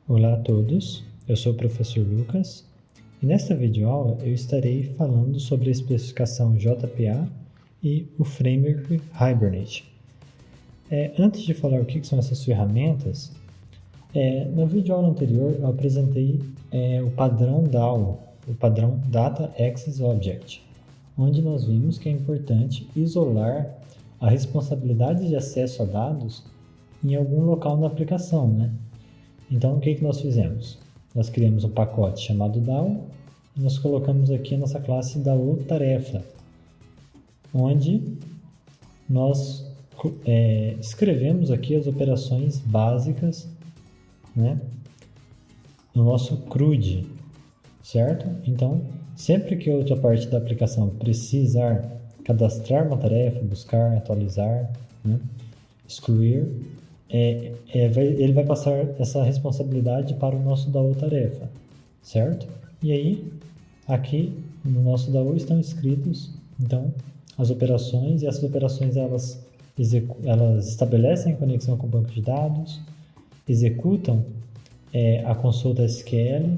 Olá a todos, eu sou o professor Lucas e nesta videoaula eu estarei falando sobre a especificação JPA e o framework Hibernate. Antes de falar o que são essas ferramentas, na videoaula anterior eu apresentei o padrão DAO, o padrão Data Access Object, onde nós vimos que é importante isolar a responsabilidade de acesso a dados em algum local na aplicação, né? Então, o que nós fizemos? Nós criamos um pacote chamado DAO e nós colocamos aqui a nossa classe DAO tarefa, onde nós escrevemos aqui as operações básicas, né, no nosso CRUD, certo? Então, sempre que outra parte da aplicação precisar cadastrar uma tarefa, buscar, atualizar, né, excluir, ele vai passar essa responsabilidade para o nosso DAO tarefa, certo? E aí, aqui no nosso DAO estão escritos, então, as operações, e essas operações elas estabelecem a conexão com o banco de dados, executam a consulta SQL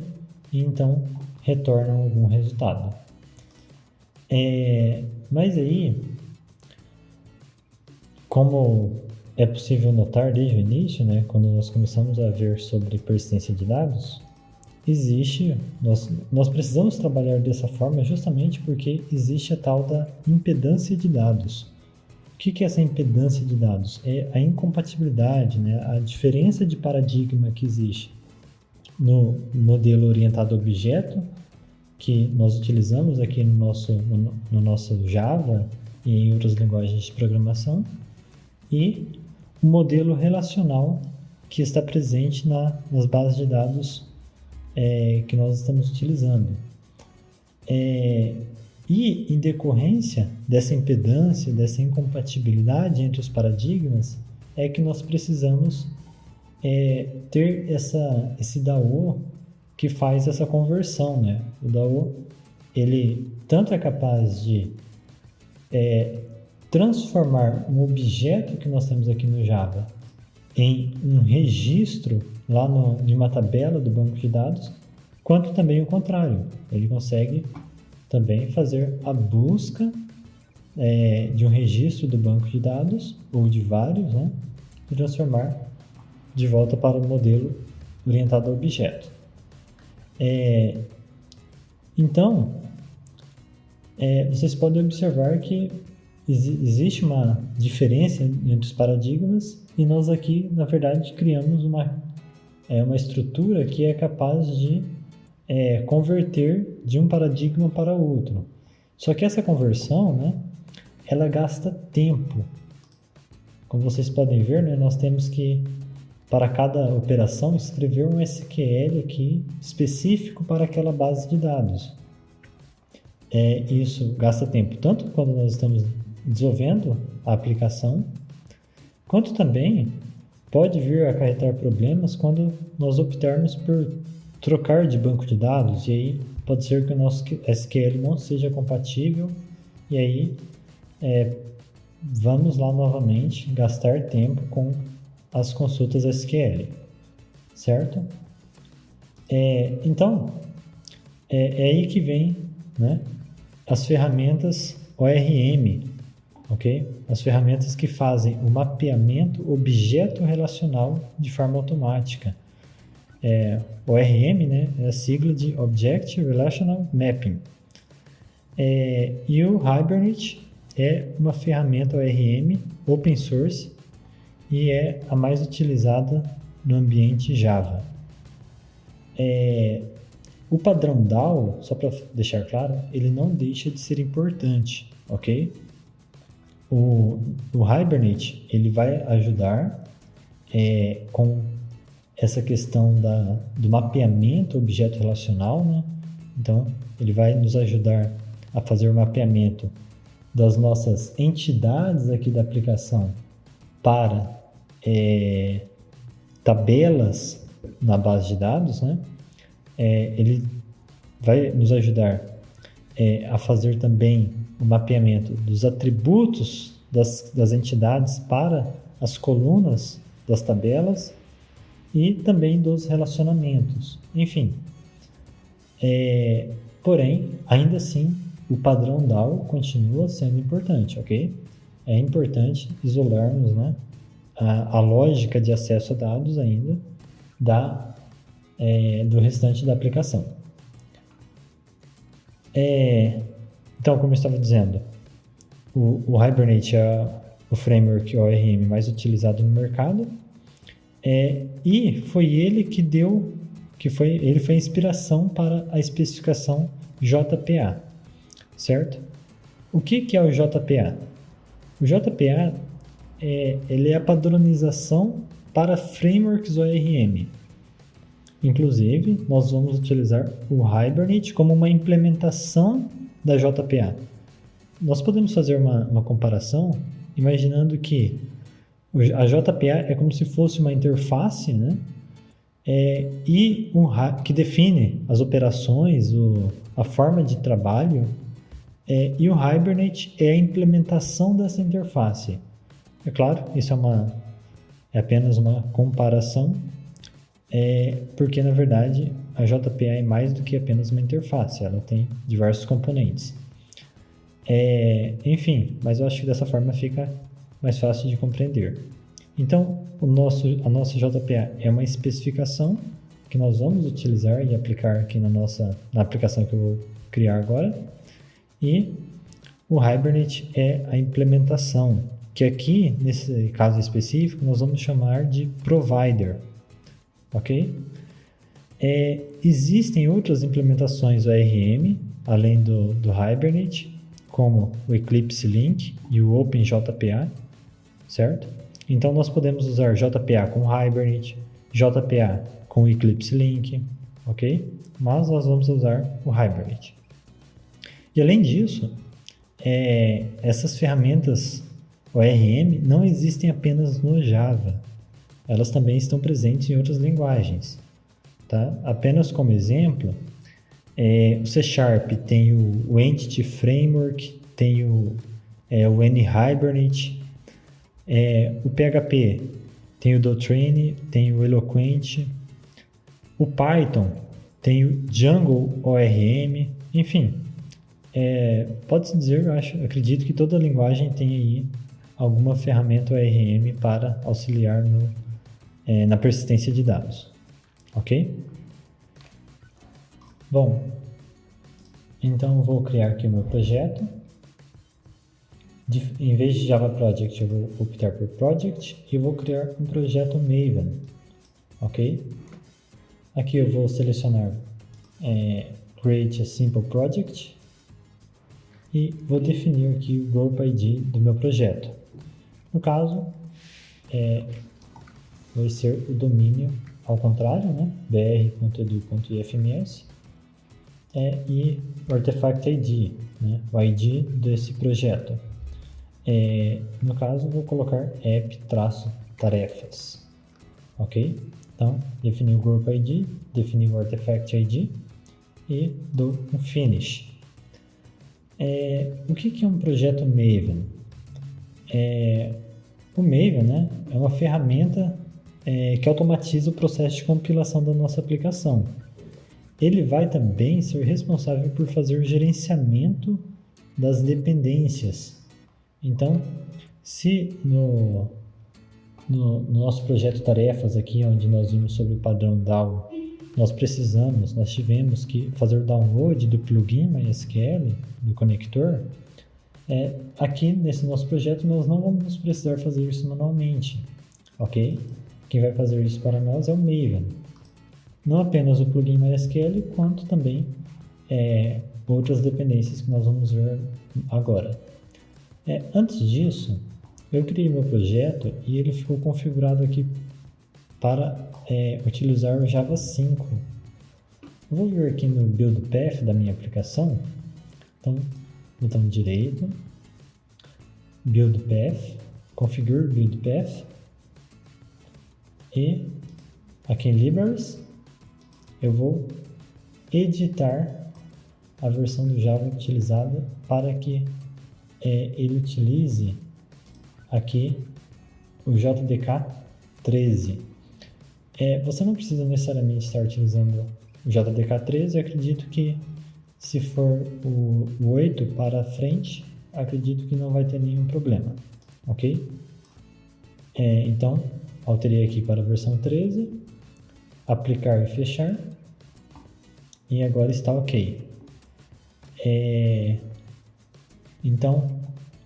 e então retornam algum resultado. Mas aí, como é possível notar desde o início, né, quando nós começamos a ver sobre persistência de dados, nós precisamos trabalhar dessa forma justamente porque existe a tal da impedância de dados. O que é essa impedância de dados? É a incompatibilidade, né, a diferença de paradigma que existe no modelo orientado a objeto, que nós utilizamos aqui no nosso Java e em outras linguagens de programação, e o modelo relacional que está presente nas bases de dados que nós estamos utilizando. E em decorrência dessa impedância, dessa incompatibilidade entre os paradigmas, é que nós precisamos ter esse DAO que faz essa conversão, né? O DAO, ele tanto é capaz de transformar um objeto que nós temos aqui no Java em um registro lá em uma tabela do banco de dados, quanto também o contrário. Ele consegue também fazer a busca de um registro do banco de dados, ou de vários, né, e transformar de volta para o modelo orientado a objeto. Então, vocês podem observar que existe uma diferença entre os paradigmas e nós aqui, na verdade, criamos uma estrutura que é capaz de converter de um paradigma para outro. Só que essa conversão, né, ela gasta tempo. Como vocês podem ver, né, nós temos que, para cada operação, escrever um SQL aqui específico para aquela base de dados. Isso gasta tempo, tanto quando nós estamos desenvolvendo a aplicação, quanto também pode vir a acarretar problemas quando nós optarmos por trocar de banco de dados, e aí pode ser que o nosso SQL não seja compatível, e aí vamos lá novamente gastar tempo com as consultas SQL, certo? Então, aí que vem, né, as ferramentas ORM, ok? As ferramentas que fazem o mapeamento objeto relacional de forma automática. ORM, né, é a sigla de Object Relational Mapping. E o Hibernate é uma ferramenta ORM open source e é a mais utilizada no ambiente Java. O padrão DAO, só para deixar claro, ele não deixa de ser importante, ok? O Hibernate, ele vai ajudar com essa questão do mapeamento objeto relacional, né? Então, ele vai nos ajudar a fazer o mapeamento das nossas entidades aqui da aplicação para tabelas na base de dados, né? Ele vai nos ajudar a fazer também o mapeamento dos atributos das entidades para as colunas das tabelas e também dos relacionamentos. Enfim, porém, ainda assim, o padrão DAO continua sendo importante, ok? É importante isolarmos, né, a lógica de acesso a dados ainda do restante da aplicação. Então, como eu estava dizendo, o Hibernate é o framework ORM mais utilizado no mercado, e foi ele que ele foi a inspiração para a especificação JPA, certo? O que é o JPA? O JPA ele é a padronização para frameworks ORM. Inclusive, nós vamos utilizar o Hibernate como uma implementação da JPA. Nós podemos fazer uma comparação imaginando que a JPA é como se fosse uma interface, né? Que define as operações, a forma de trabalho, e o Hibernate é a implementação dessa interface. É claro, isso é apenas uma comparação, porque na verdade a JPA é mais do que apenas uma interface, ela tem diversos componentes. Enfim, mas eu acho que dessa forma fica mais fácil de compreender. Então, a nossa JPA é uma especificação que nós vamos utilizar e aplicar aqui na aplicação que eu vou criar agora. E o Hibernate é a implementação, que aqui, nesse caso específico, nós vamos chamar de provider. Ok? Existem outras implementações ORM, além do Hibernate, como o Eclipse Link e o OpenJPA, certo? Então, nós podemos usar JPA com Hibernate, JPA com Eclipse Link, ok? Mas nós vamos usar o Hibernate. E além disso, essas ferramentas ORM não existem apenas no Java. Elas também estão presentes em outras linguagens. Tá? Apenas como exemplo, o C# tem o Entity Framework, tem o NHibernate, o PHP tem o Dotrain, tem o Eloquent, o Python tem o Django ORM, enfim, pode-se dizer, acredito que toda linguagem tem aí alguma ferramenta ORM para auxiliar na persistência de dados, ok? Bom, então eu vou criar aqui o meu projeto. Em vez de Java Project, eu vou optar por Project e vou criar um projeto Maven, ok? Aqui eu vou selecionar Create a Simple Project e vou definir aqui o Group ID do meu projeto. No caso, vai ser o domínio ao contrário, né? br.edu.ifms e o Artifact ID, né? O ID desse projeto. No caso, vou colocar app-tarefas, ok? Então, defini o Group ID, defini o Artifact ID e dou um Finish. O que é um projeto Maven? O Maven, né, é uma ferramenta que automatiza o processo de compilação da nossa aplicação. Ele vai também ser responsável por fazer o gerenciamento das dependências. Então, se no nosso projeto tarefas aqui, onde nós vimos sobre o padrão DAO, nós tivemos que fazer o download do plugin MySQL, do conector, aqui nesse nosso projeto nós não vamos precisar fazer isso manualmente, ok? Quem vai fazer isso para nós é o Maven. Não apenas o plugin MySQL, quanto também outras dependências que nós vamos ver agora. Antes disso, eu criei meu projeto e ele ficou configurado aqui para utilizar o Java 5. Eu vou vir aqui no Build Path da minha aplicação. Então, botão direito, Build Path, Configure Build Path e aqui em Libraries eu vou editar a versão do Java utilizada para que ele utilize aqui o JDK 13. Você não precisa necessariamente estar utilizando o JDK13. Eu acredito que se for o 8 para frente, acredito que não vai ter nenhum problema, ok? Então, alterei aqui para a versão 13, aplicar e fechar, e agora está ok. Então,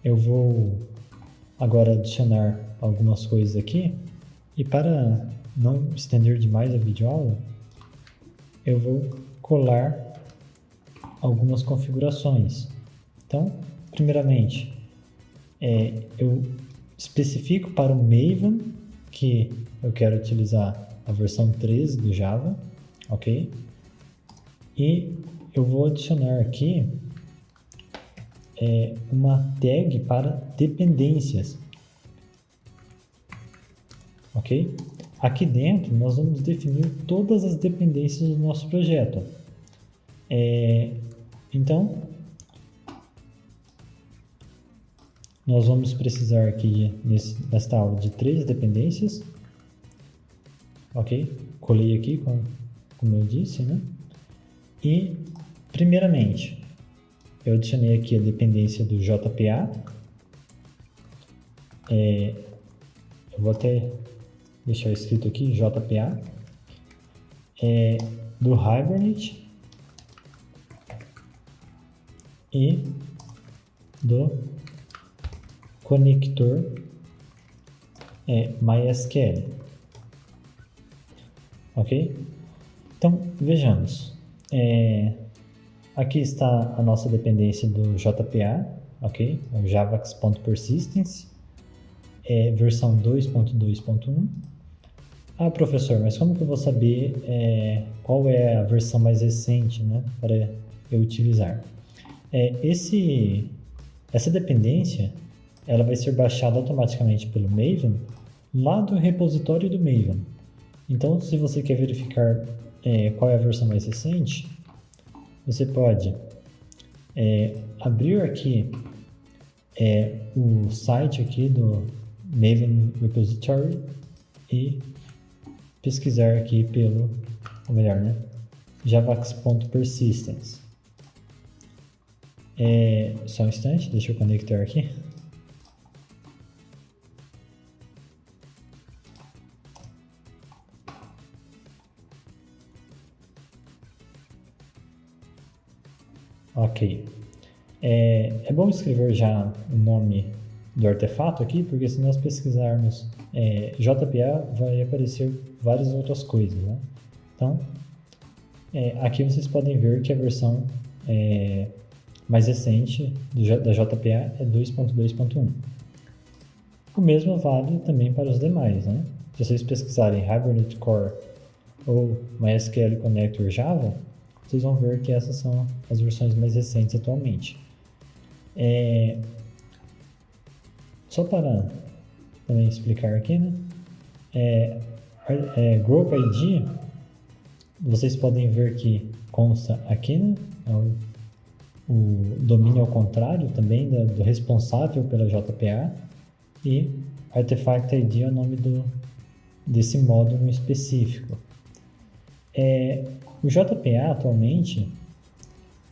eu vou agora adicionar algumas coisas aqui, e para não estender demais a videoaula, eu vou colar algumas configurações. Então, primeiramente, eu especifico para o Maven que eu quero utilizar a versão 13 do Java, ok? E eu vou adicionar aqui uma tag para dependências, ok? Aqui dentro nós vamos definir todas as dependências do nosso projeto. Então, nós vamos precisar aqui nesta aula de 3 dependências, ok? Colei aqui, como eu disse, né? E, primeiramente, eu adicionei aqui a dependência do JPA. Eu vou até deixar escrito aqui, JPA. Do Hibernate e do conector MySQL. Ok? Então, vejamos. Aqui está a nossa dependência do JPA, ok? O javax.persistence, versão 2.2.1. Ah, professor, mas como que eu vou saber qual é a versão mais recente, né, para eu utilizar? Essa dependência ela vai ser baixada automaticamente pelo Maven lá do repositório do Maven. Então, se você quer verificar qual é a versão mais recente, você pode abrir aqui o site aqui do Maven Repository e pesquisar aqui ou melhor, né, javax.persistence. Só um instante, deixa eu conectar aqui. Ok. É bom escrever já o nome do artefato aqui, porque se nós pesquisarmos JPA, vai aparecer várias outras coisas, né? Então, aqui vocês podem ver que a versão mais recente da JPA é 2.2.1. O mesmo vale também para os demais, né? Se vocês pesquisarem Hibernate Core ou MySQL Connector Java, vocês vão ver que essas são as versões mais recentes atualmente. Só para também explicar aqui, né? Group ID, vocês podem ver que consta aqui, né? O domínio ao contrário também do responsável pela JPA, e Artifact ID é o nome desse módulo específico. O JPA atualmente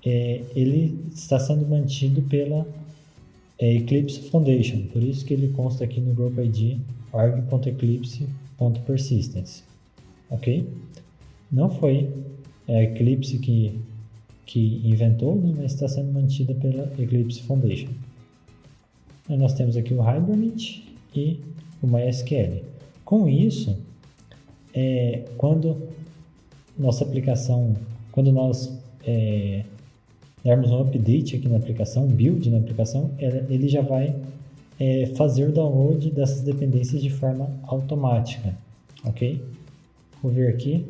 ele está sendo mantido pela Eclipse Foundation, por isso que ele consta aqui no Group ID org.eclipse.persistence, ok? Não foi a Eclipse que inventou, né, mas está sendo mantida pela Eclipse Foundation. Aí nós temos aqui o Hibernate e o MySQL. Com isso, quando nossa aplicação, quando nós darmos um update aqui na aplicação, um build na aplicação, ele já vai fazer o download dessas dependências de forma automática, ok? Vou ver aqui,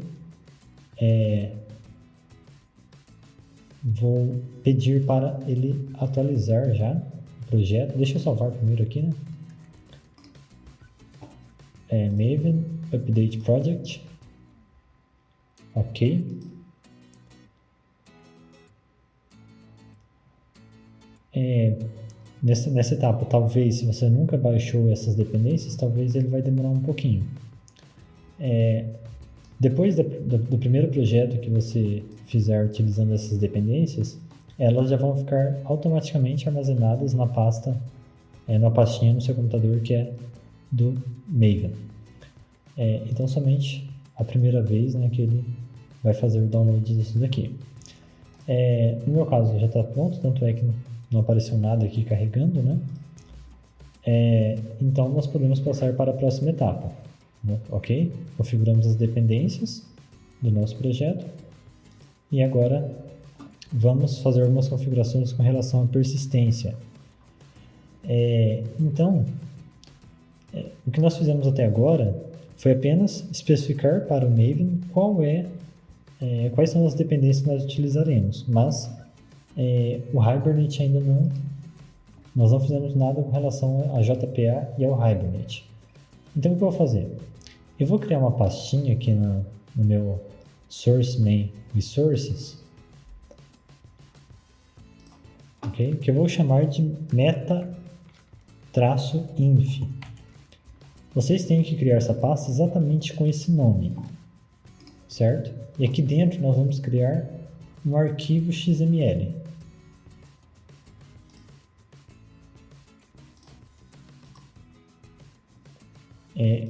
vou pedir para ele atualizar já o projeto. Deixa eu salvar primeiro aqui, né? Maven Update Project, ok. Nessa etapa, talvez, se você nunca baixou essas dependências, talvez ele vai demorar um pouquinho. Depois do primeiro projeto que você fizer utilizando essas dependências, elas já vão ficar automaticamente armazenadas na pasta, na pastinha no seu computador que é do Maven. Então, somente a primeira vez, né, que ele vai fazer o download disso daqui. No meu caso já está pronto, tanto é que não apareceu nada aqui carregando, né? Então nós podemos passar para a próxima etapa, né? Ok? Configuramos as dependências do nosso projeto e agora vamos fazer algumas configurações com relação à persistência. Então, o que nós fizemos até agora foi apenas especificar para o Maven quais são as dependências que nós utilizaremos, mas o Hibernate ainda nós não fizemos nada com relação a JPA e ao Hibernate. Então o que eu vou fazer? Eu vou criar uma pastinha aqui no meu Source Main Resources, okay? Que eu vou chamar de meta-inf. Vocês têm que criar essa pasta exatamente com esse nome, certo? E aqui dentro nós vamos criar um arquivo XML.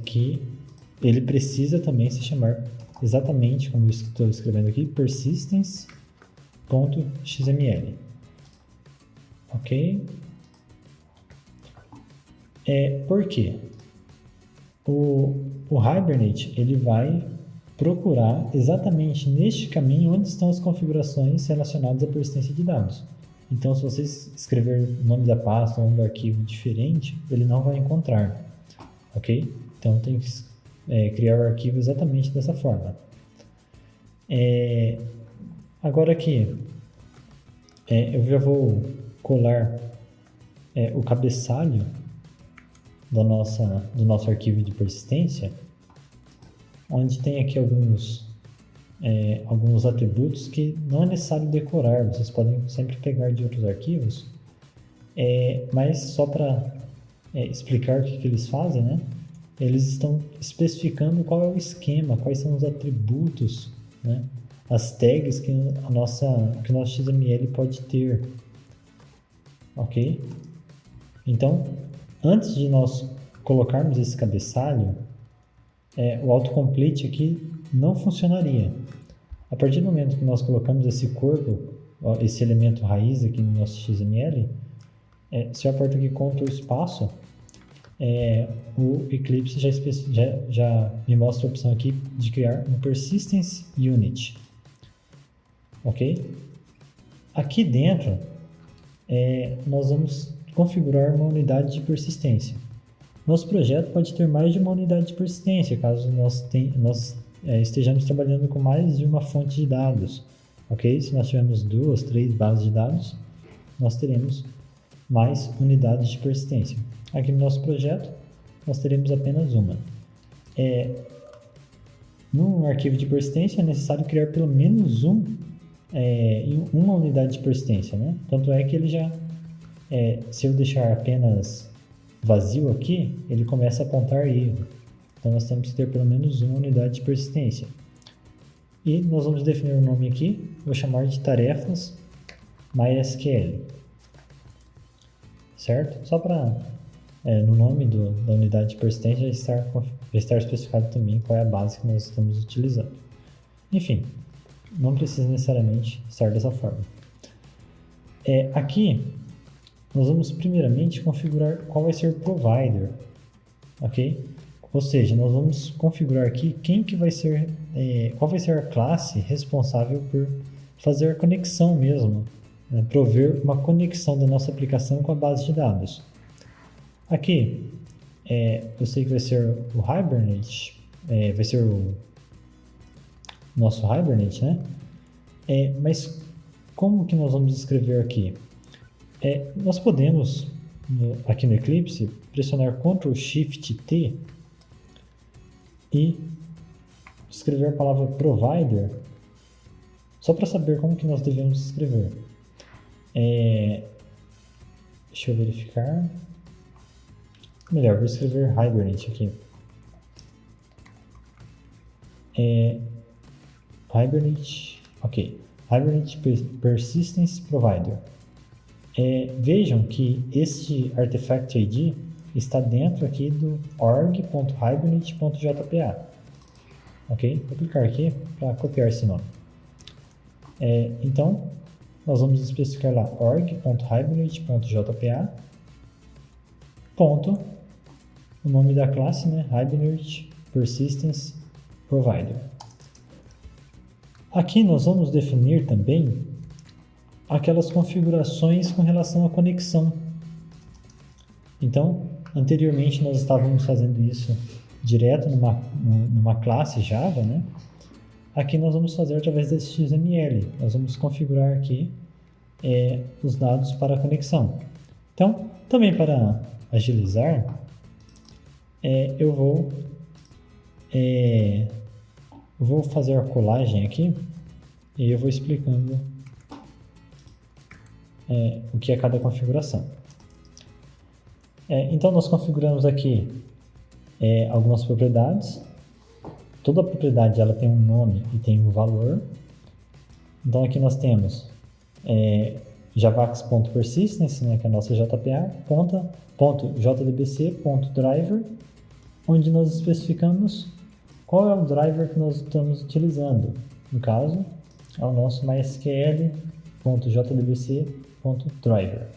Que ele precisa também se chamar exatamente como eu estou escrevendo aqui, persistence.xml. Ok? Por quê? O Hibernate ele vai procurar exatamente neste caminho onde estão as configurações relacionadas à persistência de dados. Então, se vocês escrever o nome da pasta ou um arquivo diferente, ele não vai encontrar. Ok? Então, tem que criar o arquivo exatamente dessa forma. Agora aqui, eu já vou colar o cabeçalho do nosso arquivo de persistência, onde tem aqui alguns atributos que não é necessário decorar, vocês podem sempre pegar de outros arquivos, mas só para explicar o que eles fazem, né? Eles estão especificando qual é o esquema, quais são os atributos, né? As tags que o nosso XML pode ter, ok? Então, antes de nós colocarmos esse cabeçalho, o autocomplete aqui não funcionaria. A partir do momento que nós colocamos esse corpo, esse elemento raiz aqui no nosso XML, se eu aperto aqui Ctrl espaço, o Eclipse já me mostra a opção aqui de criar um Persistence Unit. Ok? Aqui dentro, nós vamos configurar uma unidade de persistência. Nosso projeto pode ter mais de uma unidade de persistência, caso nós estejamos trabalhando com mais de uma fonte de dados. Ok? Se nós tivermos 2, 3 bases de dados, nós teremos mais unidades de persistência. Aqui no nosso projeto, nós teremos apenas uma. Num arquivo de persistência, é necessário criar pelo menos uma unidade de persistência, né? Tanto é que ele já, se eu deixar apenas vazio aqui, ele começa a apontar erro. Então, nós temos que ter pelo menos uma unidade de persistência. E nós vamos definir o nome aqui, vou chamar de tarefas MySQL. Certo? Só para no nome da unidade de persistência já estar especificado também qual é a base que nós estamos utilizando. Enfim, não precisa necessariamente estar dessa forma. Aqui, nós vamos primeiramente configurar qual vai ser o provider, ok? Ou seja, nós vamos configurar aqui qual vai ser a classe responsável por fazer a conexão mesmo, né? Prover uma conexão da nossa aplicação com a base de dados. Aqui, eu sei que vai ser o Hibernate, vai ser o nosso Hibernate, né? Mas como que nós vamos escrever aqui? Nós podemos, aqui no Eclipse, pressionar Ctrl Shift T e escrever a palavra provider, só para saber como que nós devemos escrever. Deixa eu verificar. Melhor, vou escrever Hibernate aqui. Hibernate, ok, Hibernate Persistence Provider. Vejam que este Artifact ID está dentro aqui do org.hibernate.jpa. Ok? Vou clicar aqui para copiar esse nome. Então, nós vamos especificar lá org.hibernate.jpa, ponto, o nome da classe, né? Hibernate Persistence Provider. Aqui nós vamos definir também aquelas configurações com relação à conexão. Então, anteriormente nós estávamos fazendo isso direto numa classe Java, né? Aqui nós vamos fazer através desse XML. Nós vamos configurar aqui os dados para a conexão. Então, também para agilizar, eu vou fazer a colagem aqui e eu vou explicando o que é cada configuração. Então, nós configuramos aqui algumas propriedades. Toda propriedade ela tem um nome e tem um valor. Então, aqui nós temos javax.persistence, né, que é a nossa JPA, .jdbc.driver, onde nós especificamos qual é o driver que nós estamos utilizando. No caso, é o nosso mysql.jdbc.driver.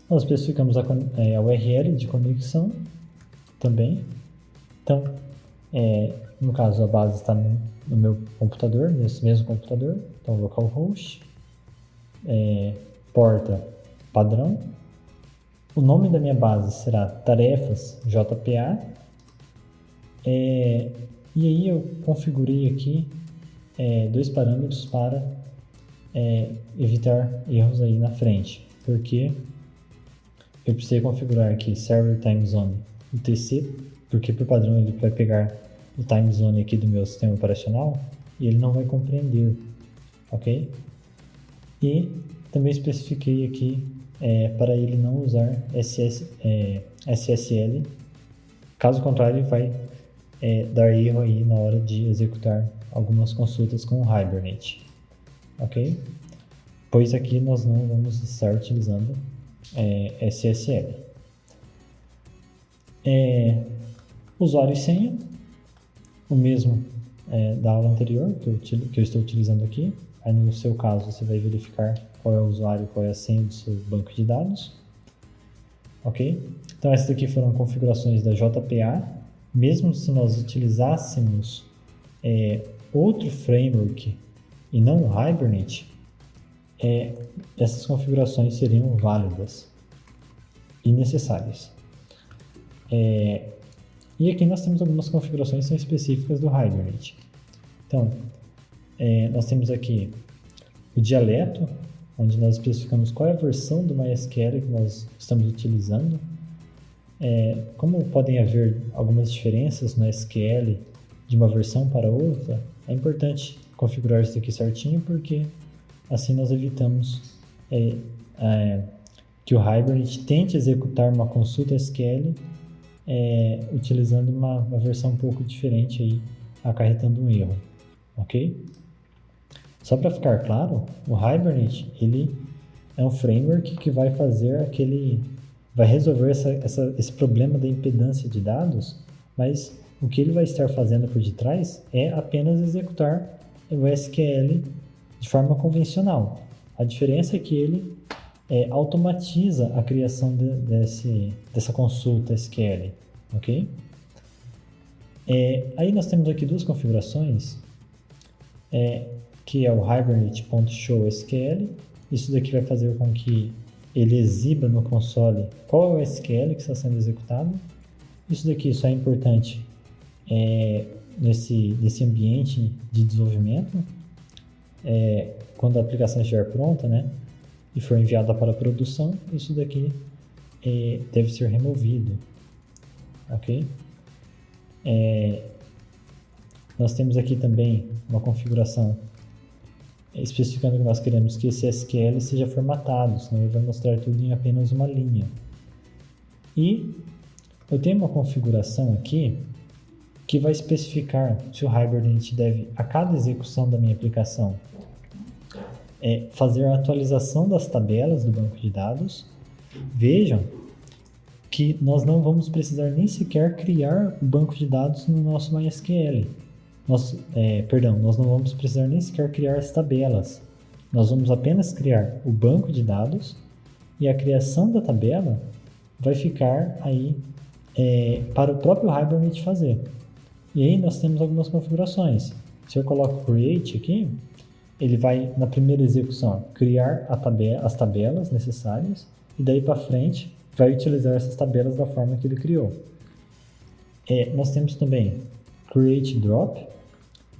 Nós especificamos a URL de conexão também. Então, no caso, a base está no meu computador, nesse mesmo computador. Então, localhost, porta padrão. O nome da minha base será tarefas JPA. E aí eu configurei aqui dois parâmetros para evitar erros aí na frente, porque eu precisei configurar aqui Server Time Zone UTC, porque por padrão ele vai pegar o time zone aqui do meu sistema operacional e ele não vai compreender, ok? E também especifiquei aqui para ele não usar SSL, caso contrário ele vai dar erro aí na hora de executar algumas consultas com o Hibernate, ok? Pois aqui nós não vamos estar utilizando SSL. Usuário e senha, o mesmo da aula anterior que eu estou utilizando aqui. Aí no seu caso você vai verificar qual é o usuário e qual é a senha do seu banco de dados, ok? Então essas aqui foram configurações da JPA. Mesmo se nós utilizássemos outro framework e não o Hibernate, essas configurações seriam válidas e necessárias. E aqui nós temos algumas configurações que são específicas do Hibernate. Então, nós temos aqui o dialeto, onde nós especificamos qual é a versão do MySQL que nós estamos utilizando. Como podem haver algumas diferenças no SQL de uma versão para outra, é importante configurar isso aqui certinho, porque assim nós evitamos que o Hibernate tente executar uma consulta SQL utilizando uma versão um pouco diferente, aí, acarretando um erro, ok? Só para ficar claro, o Hibernate ele é um framework que vai fazer vai resolver esse problema da impedância de dados, mas o que ele vai estar fazendo por detrás é apenas executar o SQL de forma convencional. A diferença é que ele automatiza a criação dessa consulta SQL, ok? Aí nós temos aqui duas configurações, que é o hibernate.showSQL. Isso daqui vai fazer com que ele exiba no console qual é o SQL que está sendo executado. Isso daqui só é importante nesse ambiente de desenvolvimento, quando a aplicação estiver pronta, né, e for enviada para a produção, isso daqui deve ser removido, ok? Nós temos aqui também uma configuração especificando que nós queremos que esse SQL seja formatado, senão ele vai mostrar tudo em apenas uma linha. E eu tenho uma configuração aqui que vai especificar se o Hibernate deve, a cada execução da minha aplicação, fazer a atualização das tabelas do banco de dados. Vejam que nós não vamos precisar nem sequer criar o banco de dados no nosso MySQL. Nós não vamos precisar nem sequer criar as tabelas. Nós vamos apenas criar o banco de dados e a criação da tabela vai ficar aí para o próprio Hibernate fazer. E aí nós temos algumas configurações. Se eu coloco create aqui, ele vai, na primeira execução, criar as tabelas necessárias e daí para frente vai utilizar essas tabelas da forma que ele criou. Nós temos também create drop,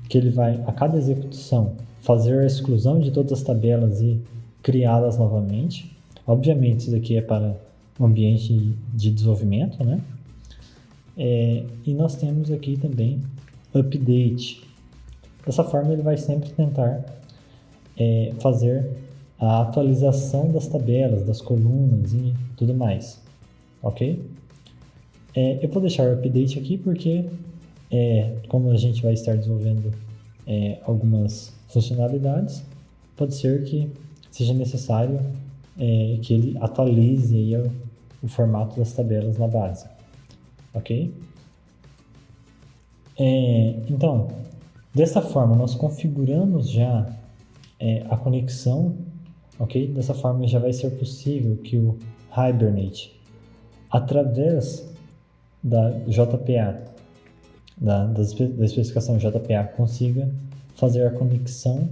que ele vai, a cada execução, fazer a exclusão de todas as tabelas e criá-las novamente. Obviamente, isso aqui é para um ambiente de desenvolvimento, né? E nós temos aqui também update. Dessa forma, ele vai sempre tentar fazer a atualização das tabelas, das colunas e tudo mais, ok? Eu vou deixar o update aqui porque, como a gente vai estar desenvolvendo algumas funcionalidades, pode ser que seja necessário que ele atualize aí o formato das tabelas na base, ok? Então, dessa forma, nós configuramos já a conexão, ok? Dessa forma já vai ser possível que o Hibernate, através da JPA, da especificação JPA, consiga fazer a conexão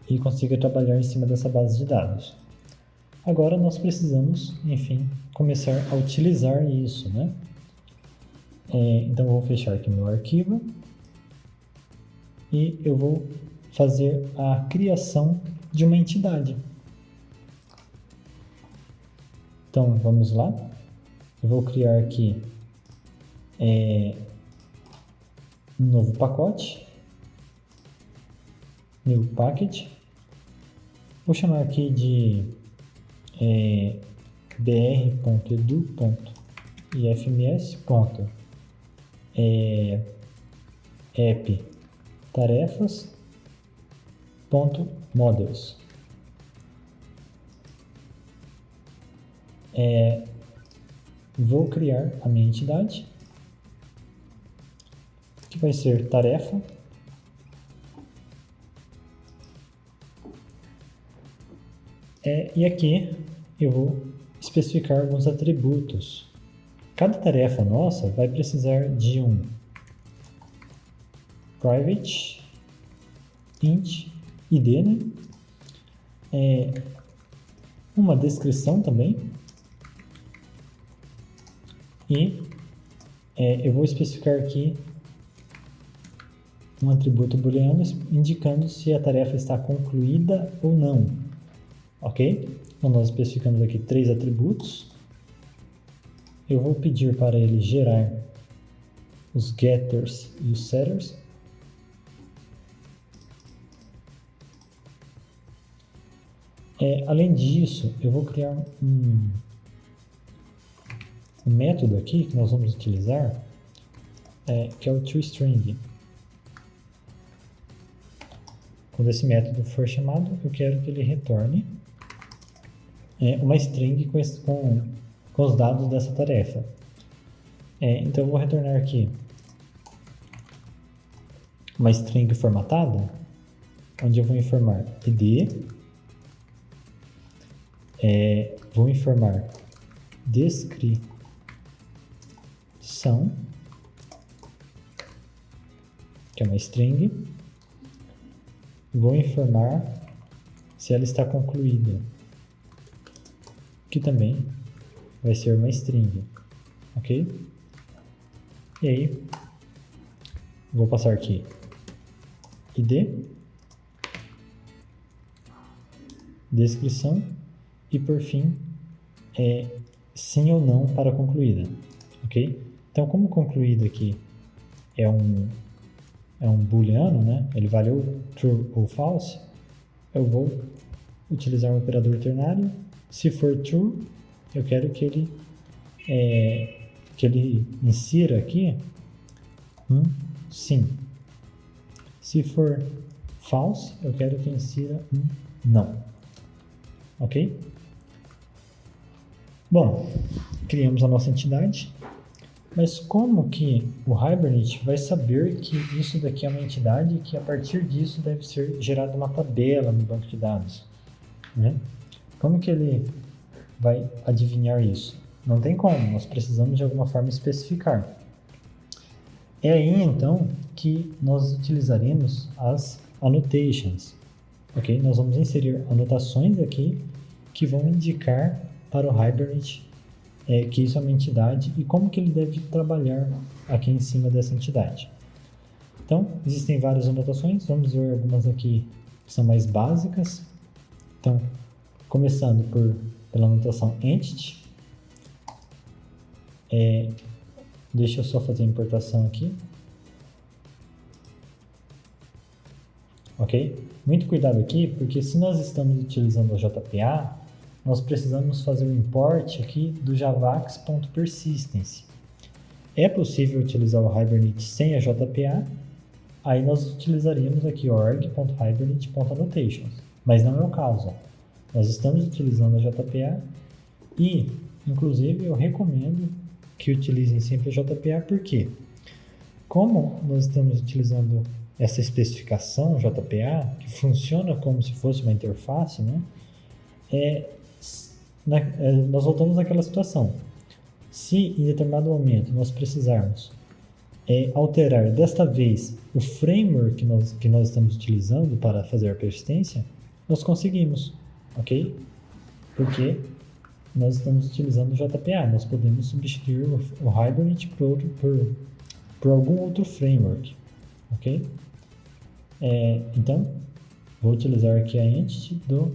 e consiga trabalhar em cima dessa base de dados. Agora nós precisamos, enfim, começar a utilizar isso, né? Então eu vou fechar aqui meu arquivo e eu vou fazer a criação de uma entidade. Então vamos lá, eu vou criar aqui um novo pacote, new package, vou chamar aqui de br.edu.ifms.app tarefas.models. Vou criar a minha entidade, que vai ser tarefa. E aqui eu vou especificar alguns atributos. Cada tarefa nossa vai precisar de um private int id, né? Uma descrição também. E eu vou especificar aqui um atributo booleano indicando se a tarefa está concluída ou não. Ok? Então nós especificamos aqui 3 atributos. Eu vou pedir para ele gerar os getters e os setters. Além disso, eu vou criar um método aqui que nós vamos utilizar, que é o toString. Quando esse método for chamado, eu quero que ele retorne uma string com os dados dessa tarefa. Então eu vou retornar aqui uma string formatada, onde eu vou informar id, vou informar descrição, que é uma string, vou informar se ela está concluída, que também vai ser uma string, ok? E aí, vou passar aqui id, descrição e por fim sim ou não para concluída, ok? Então, como concluída aqui é um booleano, né? Ele vale ou true ou false, eu vou utilizar um operador ternário. Se for true, eu quero que ele insira aqui sim. Se for false, eu quero que insira um não. Ok? Bom, criamos a nossa entidade, mas como que o Hibernate vai saber que isso daqui é uma entidade e que a partir disso deve ser gerada uma tabela no banco de dados? Né? Como que ele vai adivinhar isso? Não tem como, nós precisamos de alguma forma especificar. É aí então que nós utilizaremos as annotations. Ok? Nós vamos inserir anotações aqui que vão indicar para o Hibernate que isso é uma entidade e como que ele deve trabalhar aqui em cima dessa entidade. Então, existem várias anotações, vamos ver algumas aqui que são mais básicas. Então, começando pela anotação entity. Deixa eu só fazer a importação aqui. Ok? Muito cuidado aqui, porque se nós estamos utilizando o JPA, nós precisamos fazer o import aqui do javax.persistence. É possível utilizar o Hibernate sem a JPA, aí nós utilizaríamos aqui org.hibernate.annotations, mas não é o caso. Nós estamos utilizando a JPA e, inclusive, eu recomendo que utilizem sempre a JPA, porque como nós estamos utilizando essa especificação JPA, que funciona como se fosse uma interface, né? Nós voltamos àquela situação. Se em determinado momento nós precisarmos alterar desta vez o framework que nós estamos utilizando para fazer a persistência, nós conseguimos, ok? Porque nós estamos utilizando o JPA, nós podemos substituir o Hibernate por algum outro framework, ok? Então, vou utilizar aqui a entity do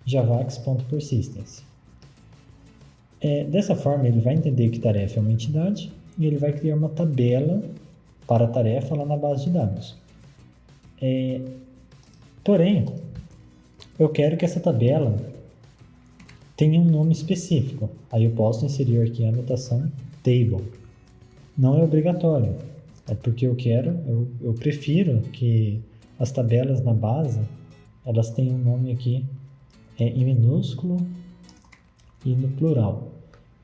javax.persistence. Dessa forma, ele vai entender que tarefa é uma entidade e ele vai criar uma tabela para a tarefa lá na base de dados. Porém, eu quero que essa tabela tenha um nome específico. Aí eu posso inserir aqui a anotação table. Não é obrigatório, é porque eu prefiro que as tabelas na base elas tenham um nome aqui em minúsculo e no plural.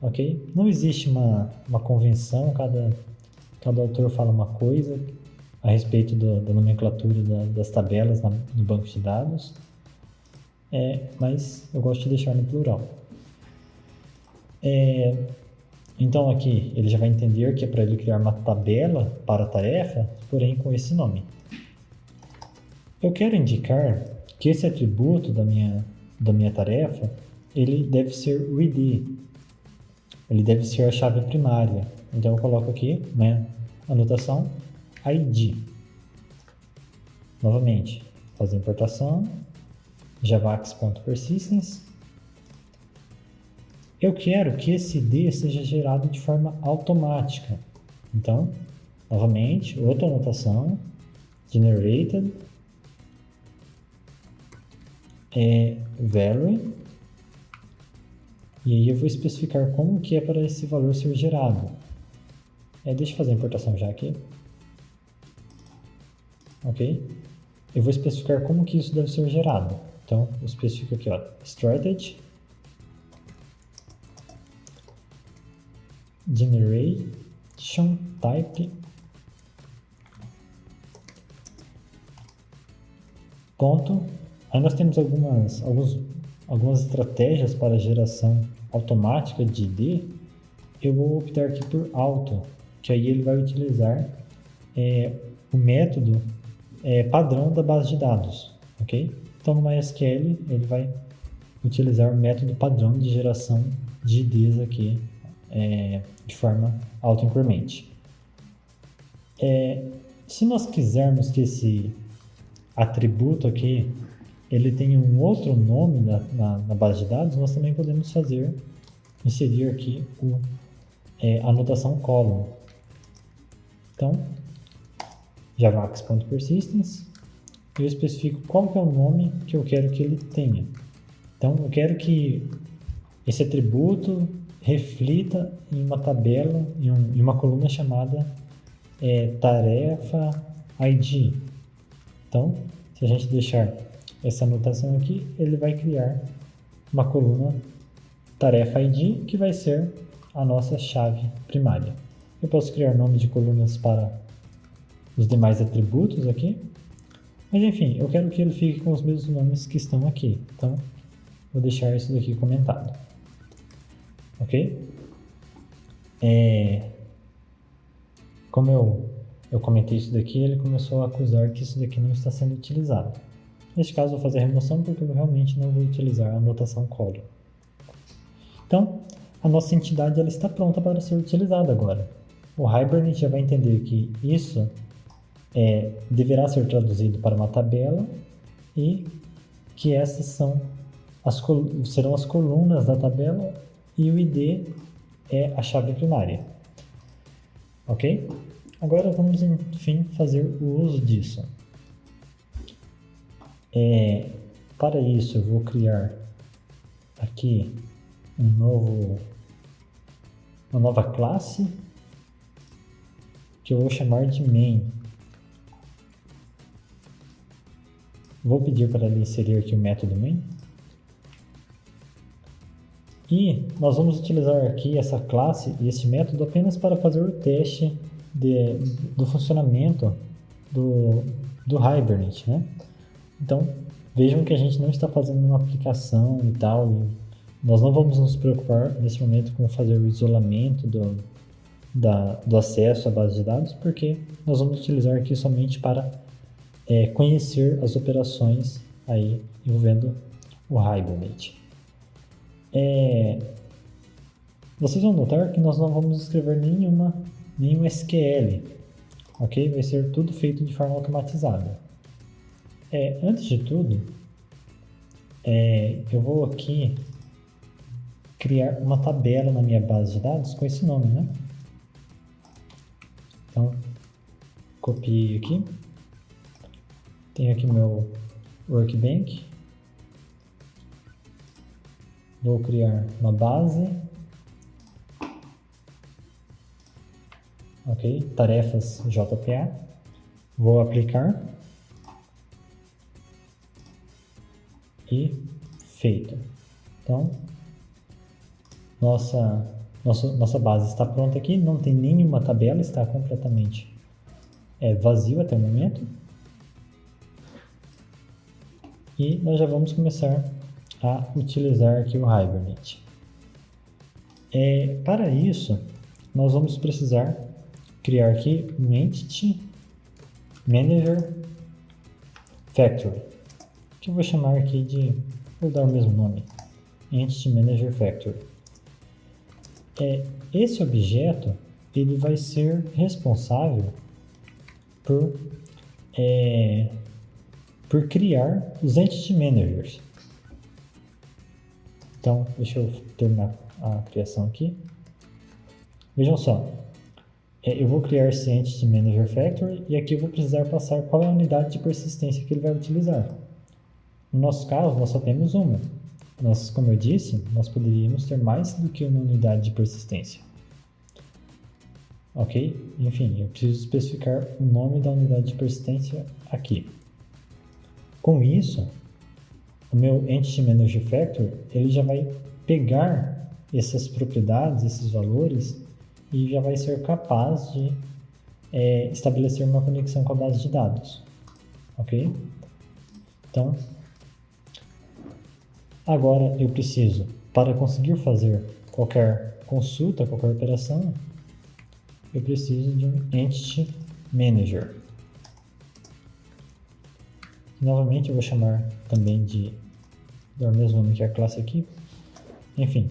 Ok? Não existe uma convenção, cada autor fala uma coisa a respeito da nomenclatura das tabelas no banco de dados, mas eu gosto de deixar no plural. Então aqui ele já vai entender que é para ele criar uma tabela para a tarefa, porém com esse nome. Eu quero indicar que esse atributo da minha tarefa, ele deve ser o ID. Ele deve ser a chave primária. Então eu coloco aqui, né, anotação ID. Novamente, fazer importação, javax.persistence. Eu quero que esse ID seja gerado de forma automática. Então, novamente, outra anotação, generated, value, e aí eu vou especificar como que é para esse valor ser gerado. Deixa eu fazer a importação já aqui. Ok? Eu vou especificar como que isso deve ser gerado. Então, eu especifico aqui, strategy, generation type, ponto. Aí nós temos algumas estratégias para geração automática de ID. Eu vou optar aqui por auto, que aí ele vai utilizar o método padrão da base de dados, ok? Então no MySQL ele vai utilizar o método padrão de geração de IDs aqui de forma auto-increment. Se nós quisermos que esse atributo aqui ele tenha um outro nome na base de dados, nós também podemos inserir aqui a anotação column. Então, javax.persistence, eu especifico qual que é o nome que eu quero que ele tenha. Então, eu quero que esse atributo reflita em uma tabela, em uma coluna chamada tarefa ID. Então, se a gente deixar essa anotação aqui, ele vai criar uma coluna tarefa ID, que vai ser a nossa chave primária. Eu posso criar nome de colunas para os demais atributos aqui, mas enfim, eu quero que ele fique com os mesmos nomes que estão aqui, então vou deixar isso daqui comentado. Ok? Como eu comentei isso daqui, ele começou a acusar que isso daqui não está sendo utilizado. Neste caso, eu vou fazer a remoção porque eu realmente não vou utilizar a anotação colon. Então, a nossa entidade ela está pronta para ser utilizada agora. O Hibernate já vai entender que isso deverá ser traduzido para uma tabela e que essas serão as colunas da tabela e o ID é a chave primária. Ok? Agora vamos, enfim, fazer o uso disso. Para isso, eu vou criar aqui uma nova classe que eu vou chamar de main. Vou pedir para ele inserir aqui o método main. E nós vamos utilizar aqui essa classe e esse método apenas para fazer o teste do funcionamento do Hibernate, né? Então, vejam que a gente não está fazendo uma aplicação e tal. Nós não vamos nos preocupar nesse momento com fazer o isolamento do acesso à base de dados, porque nós vamos utilizar aqui somente para conhecer as operações aí envolvendo o Hibernate. Vocês vão notar que nós não vamos escrever nenhum SQL, ok? Vai ser tudo feito de forma automatizada. Antes de tudo, eu vou aqui criar uma tabela na minha base de dados com esse nome, né? Então, copiei aqui. Tenho aqui meu Workbench. Vou criar uma base. Ok, tarefas JPA. Vou aplicar. E feito. Então, nossa base está pronta aqui, não tem nenhuma tabela, está completamente vazio até o momento. E nós já vamos começar a utilizar aqui o Hibernate. Para isso, nós vamos precisar criar aqui um Entity Manager Factory, que eu vou chamar aqui vou dar o mesmo nome, Entity Manager Factory. Esse objeto ele vai ser responsável por criar os Entity Managers. Então, deixa eu terminar a criação aqui. Vejam só, eu vou criar esse Entity Manager Factory e aqui eu vou precisar passar qual é a unidade de persistência que ele vai utilizar. No nosso caso, nós só temos uma. Como eu disse, nós poderíamos ter mais do que uma unidade de persistência. Ok? Enfim, eu preciso especificar o nome da unidade de persistência aqui. Com isso, o meu Entity Manager Factory ele já vai pegar essas propriedades, esses valores, e já vai ser capaz de estabelecer uma conexão com a base de dados. Ok? Então, agora eu preciso, para conseguir fazer qualquer consulta, qualquer operação, eu preciso de um Entity Manager. Novamente eu vou chamar também dar o mesmo nome que a classe aqui. Enfim.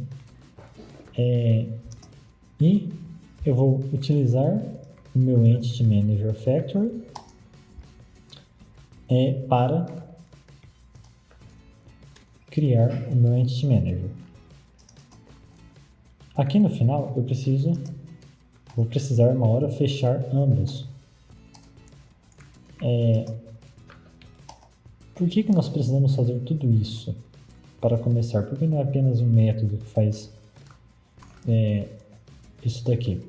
E eu vou utilizar o meu Entity Manager Factory para criar o meu Entity Manager. Aqui no final eu vou precisar uma hora fechar ambos. Por que nós precisamos fazer tudo isso para começar? Por que não é apenas um método que faz isso daqui?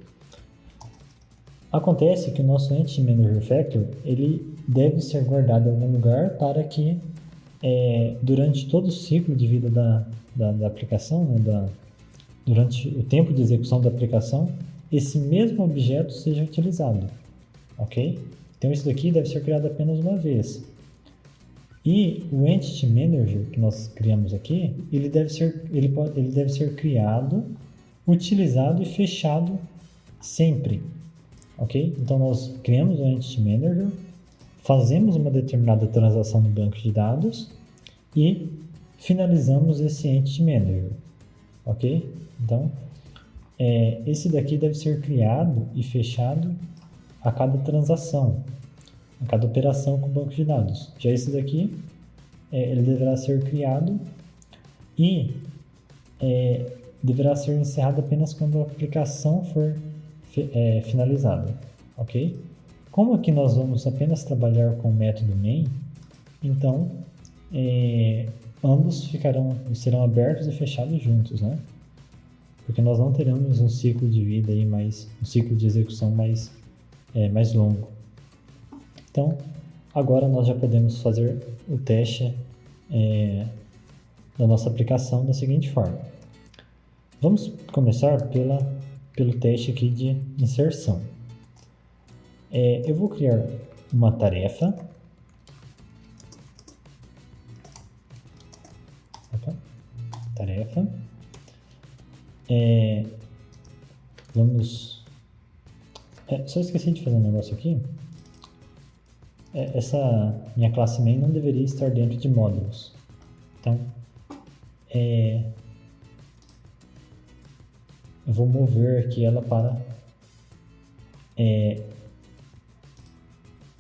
Acontece que o nosso Entity Manager Factor ele deve ser guardado em algum lugar para que durante todo o ciclo de vida da aplicação, né, durante o tempo de execução da aplicação, esse mesmo objeto seja utilizado, ok? Então isso daqui deve ser criado apenas uma vez. E o Entity Manager que nós criamos aqui, ele deve ser criado, utilizado e fechado sempre, ok? Então nós criamos o Entity Manager, fazemos uma determinada transação no banco de dados e finalizamos esse Entity Manager, ok? Então esse daqui deve ser criado e fechado a cada transação, a cada operação com o banco de dados. Já esse daqui, ele deverá ser criado e deverá ser encerrado apenas quando a aplicação for finalizada, ok? Como aqui nós vamos apenas trabalhar com o método main, então ambos serão abertos e fechados juntos, né? Porque nós não teremos um ciclo de vida aí um ciclo de execução mais longo. Então, agora nós já podemos fazer o teste da nossa aplicação da seguinte forma. Vamos começar pelo teste aqui de inserção. Eu vou criar uma tarefa. Tarefa. Só esqueci de fazer um negócio aqui. Essa minha classe main não deveria estar dentro de módulos. Então, eu vou mover aqui ela para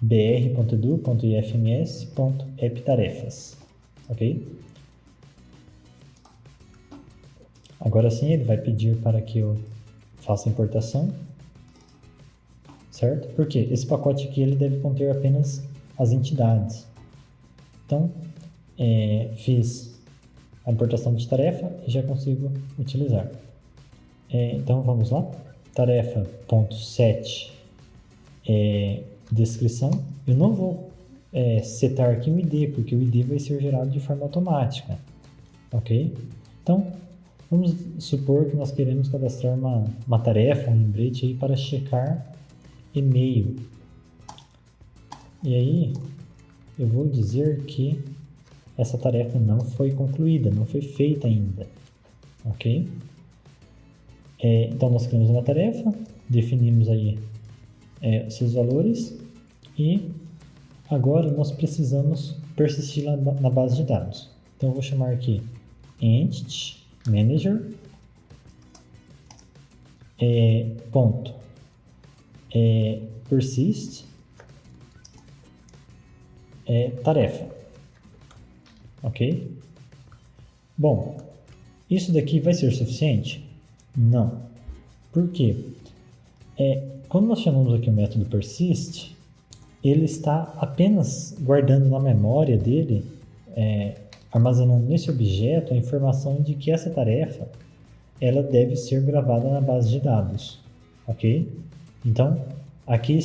br.edu.ifms.apptarefas, ok? Agora sim, ele vai pedir para que eu faça a importação, certo? Porque esse pacote aqui ele deve conter apenas as entidades. Então, fiz a importação de tarefa e já consigo utilizar. Então, vamos lá. Tarefa.set descrição. Eu não vou setar aqui o ID, porque o ID vai ser gerado de forma automática, ok? Então, vamos supor que nós queremos cadastrar uma tarefa, um lembrete aí para checar e-mail. E aí, eu vou dizer que essa tarefa não foi concluída, não foi feita ainda, ok? Então, nós criamos uma tarefa, definimos aí seus valores e agora nós precisamos persistir na base de dados. Então, eu vou chamar aqui Entity Manager ponto persist tarefa, ok? Bom, isso daqui vai ser suficiente? Não. Por quê? Quando nós chamamos aqui o método persist, ele está apenas guardando na memória dele, armazenando nesse objeto a informação de que essa tarefa ela deve ser gravada na base de dados, ok? Então, aqui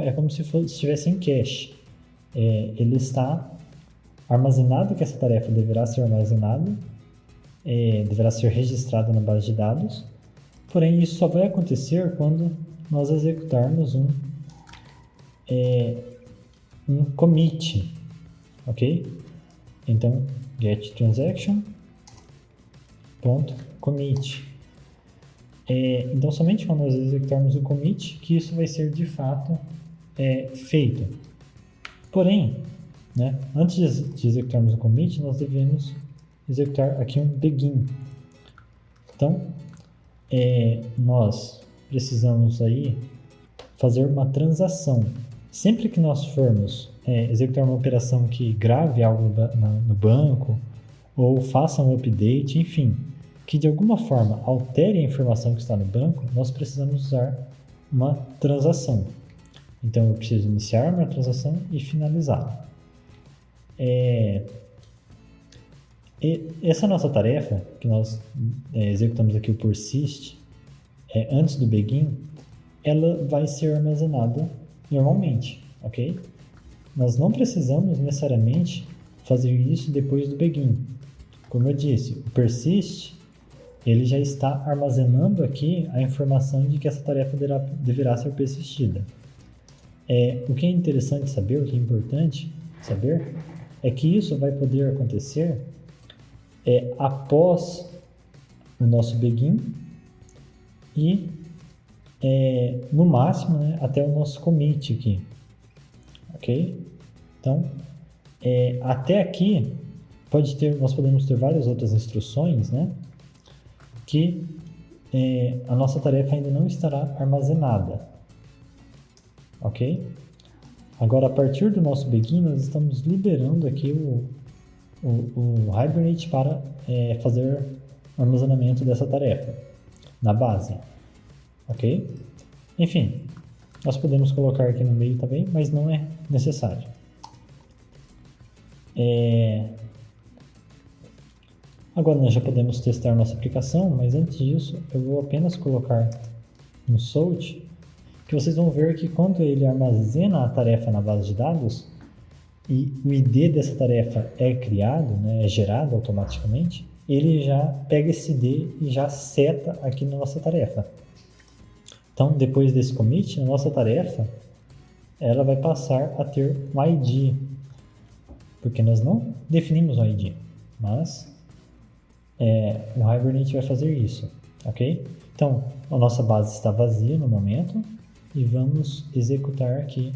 é como se estivesse em cache. Ele está armazenado que essa tarefa deverá ser armazenada, deverá ser registrada na base de dados, porém isso só vai acontecer quando nós executarmos um commit, ok? Então, get transaction .commit. Então, somente quando nós executarmos o commit, que isso vai ser de fato feito. Porém, né, antes de executarmos o commit, nós devemos executar aqui um begin. Então, nós precisamos aí fazer uma transação. Sempre que nós formos executar uma operação que grave algo no banco, ou faça um update, enfim, que de alguma forma altere a informação que está no banco, nós precisamos usar uma transação. Então, eu preciso iniciar uma transação e finalizá-la. Essa nossa tarefa, que nós executamos aqui o persist, antes do begin, ela vai ser armazenada normalmente, ok? Nós não precisamos necessariamente fazer isso depois do begin. Como eu disse, o persist ele já está armazenando aqui a informação de que essa tarefa deverá ser persistida. O que é interessante saber, o que é importante saber, é que isso vai poder acontecer após o nosso begin e no máximo, né, até o nosso commit aqui, ok? Então, até aqui nós podemos ter várias outras instruções, né, que a nossa tarefa ainda não estará armazenada, ok? Agora, a partir do nosso begin, nós estamos liberando aqui o Hibernate para fazer o armazenamento dessa tarefa na base, ok? Enfim, nós podemos colocar aqui no meio também, mas não é necessário. Agora nós já podemos testar nossa aplicação, mas antes disso eu vou apenas colocar no Salt, que vocês vão ver que quando ele armazena a tarefa na base de dados e o ID dessa tarefa é criado, né, é gerado automaticamente, ele já pega esse ID e já seta aqui na nossa tarefa. Então, depois desse commit, a nossa tarefa ela vai passar a ter um ID, porque nós não definimos um ID, mas o Hibernate vai fazer isso, ok? Então, a nossa base está vazia no momento e vamos executar aqui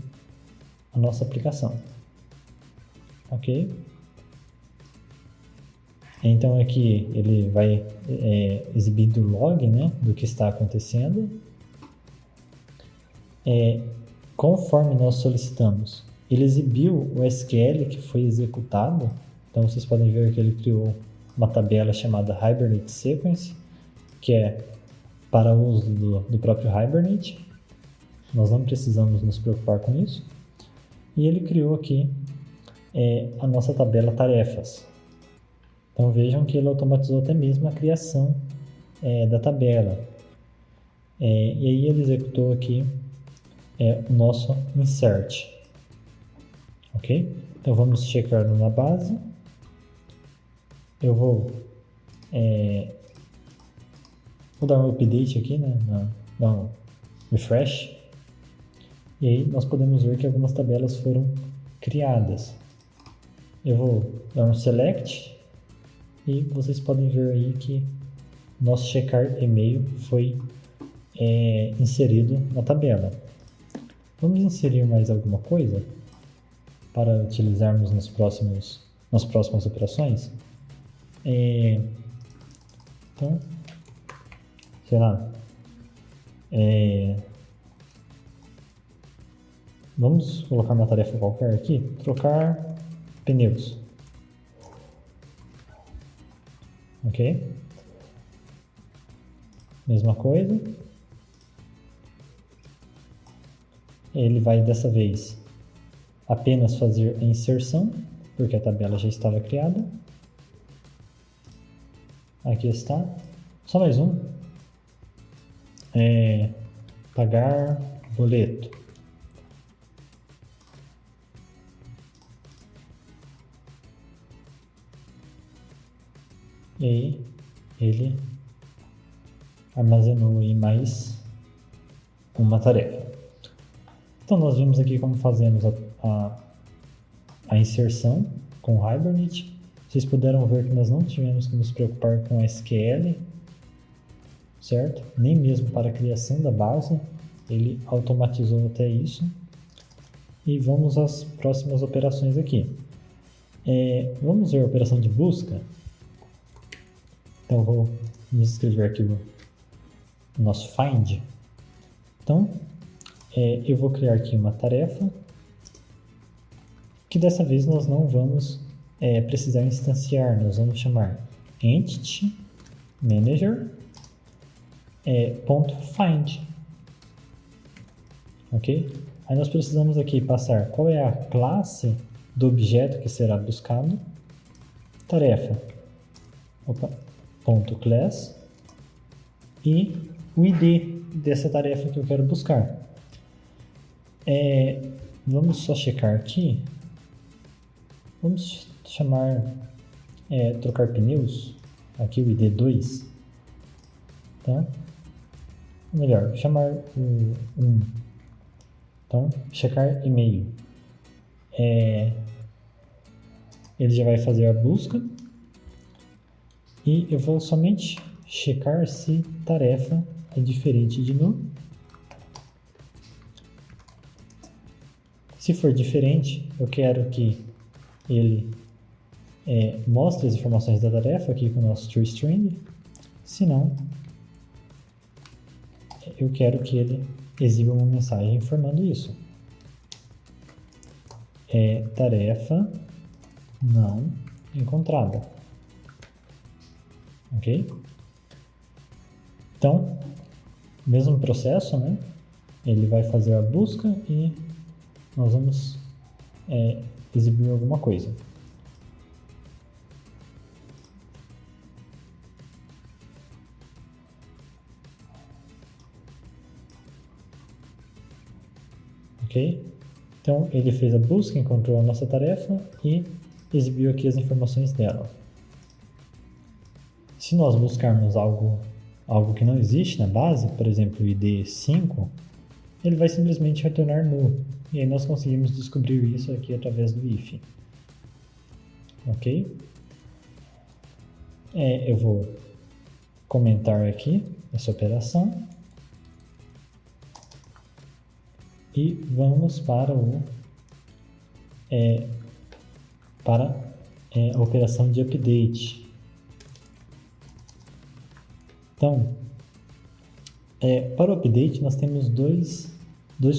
a nossa aplicação, ok? Então aqui ele vai exibir o log, né, do que está acontecendo. Conforme nós solicitamos, ele exibiu o SQL que foi executado. Então vocês podem ver que ele criou uma tabela chamada Hibernate Sequence, que é para uso do próprio Hibernate. Nós não precisamos nos preocupar com isso. E ele criou aqui a nossa tabela tarefas. Então vejam que ele automatizou até mesmo a criação da tabela. E aí ele executou aqui o nosso insert. Ok? Então vamos checar na base. Eu vou dar um update aqui, né? Dar um refresh. E aí nós podemos ver que algumas tabelas foram criadas. Eu vou dar um select e vocês podem ver aí que nosso checar e-mail foi inserido na tabela. Vamos inserir mais alguma coisa para utilizarmos nas próximas operações? Então, sei lá, vamos colocar uma tarefa qualquer aqui, trocar pneus, ok? Mesma coisa, ele vai dessa vez apenas fazer a inserção, porque a tabela já estava criada. Aqui está, só mais um, pagar boleto. E aí ele armazenou aí mais uma tarefa. Então nós vimos aqui como fazemos a inserção com o Hibernate. Vocês puderam ver que nós não tivemos que nos preocupar com SQL, certo? Nem mesmo para a criação da base, ele automatizou até isso. E vamos às próximas operações aqui. Vamos ver a operação de busca. Então vamos escrever aqui o nosso find. Então eu vou criar aqui uma tarefa que dessa vez nós não vamos precisar instanciar, nós vamos chamar entity manager .find, ok? Aí nós precisamos aqui passar qual é a classe do objeto que será buscado, tarefa, .class e o ID dessa tarefa que eu quero buscar. Vamos só checar aqui. Vamos chamar trocar pneus, aqui o ID2, tá? Melhor, chamar o 1. Então, checar e-mail. Ele já vai fazer a busca e eu vou somente checar se tarefa é diferente de no. Se for diferente, eu quero que ele mostre as informações da tarefa aqui com o nosso toString. Se não, eu quero que ele exiba uma mensagem informando isso. Tarefa não encontrada. Ok? Então, mesmo processo, né? Ele vai fazer a busca e nós vamos exibir alguma coisa. Ok? Então, ele fez a busca, encontrou a nossa tarefa e exibiu aqui as informações dela. Se nós buscarmos algo que não existe na base, por exemplo, o ID 5, ele vai simplesmente retornar null. E aí nós conseguimos descobrir isso aqui através do if. Ok? Eu vou comentar aqui essa operação. E vamos para a operação de update. Então, para o update nós temos dois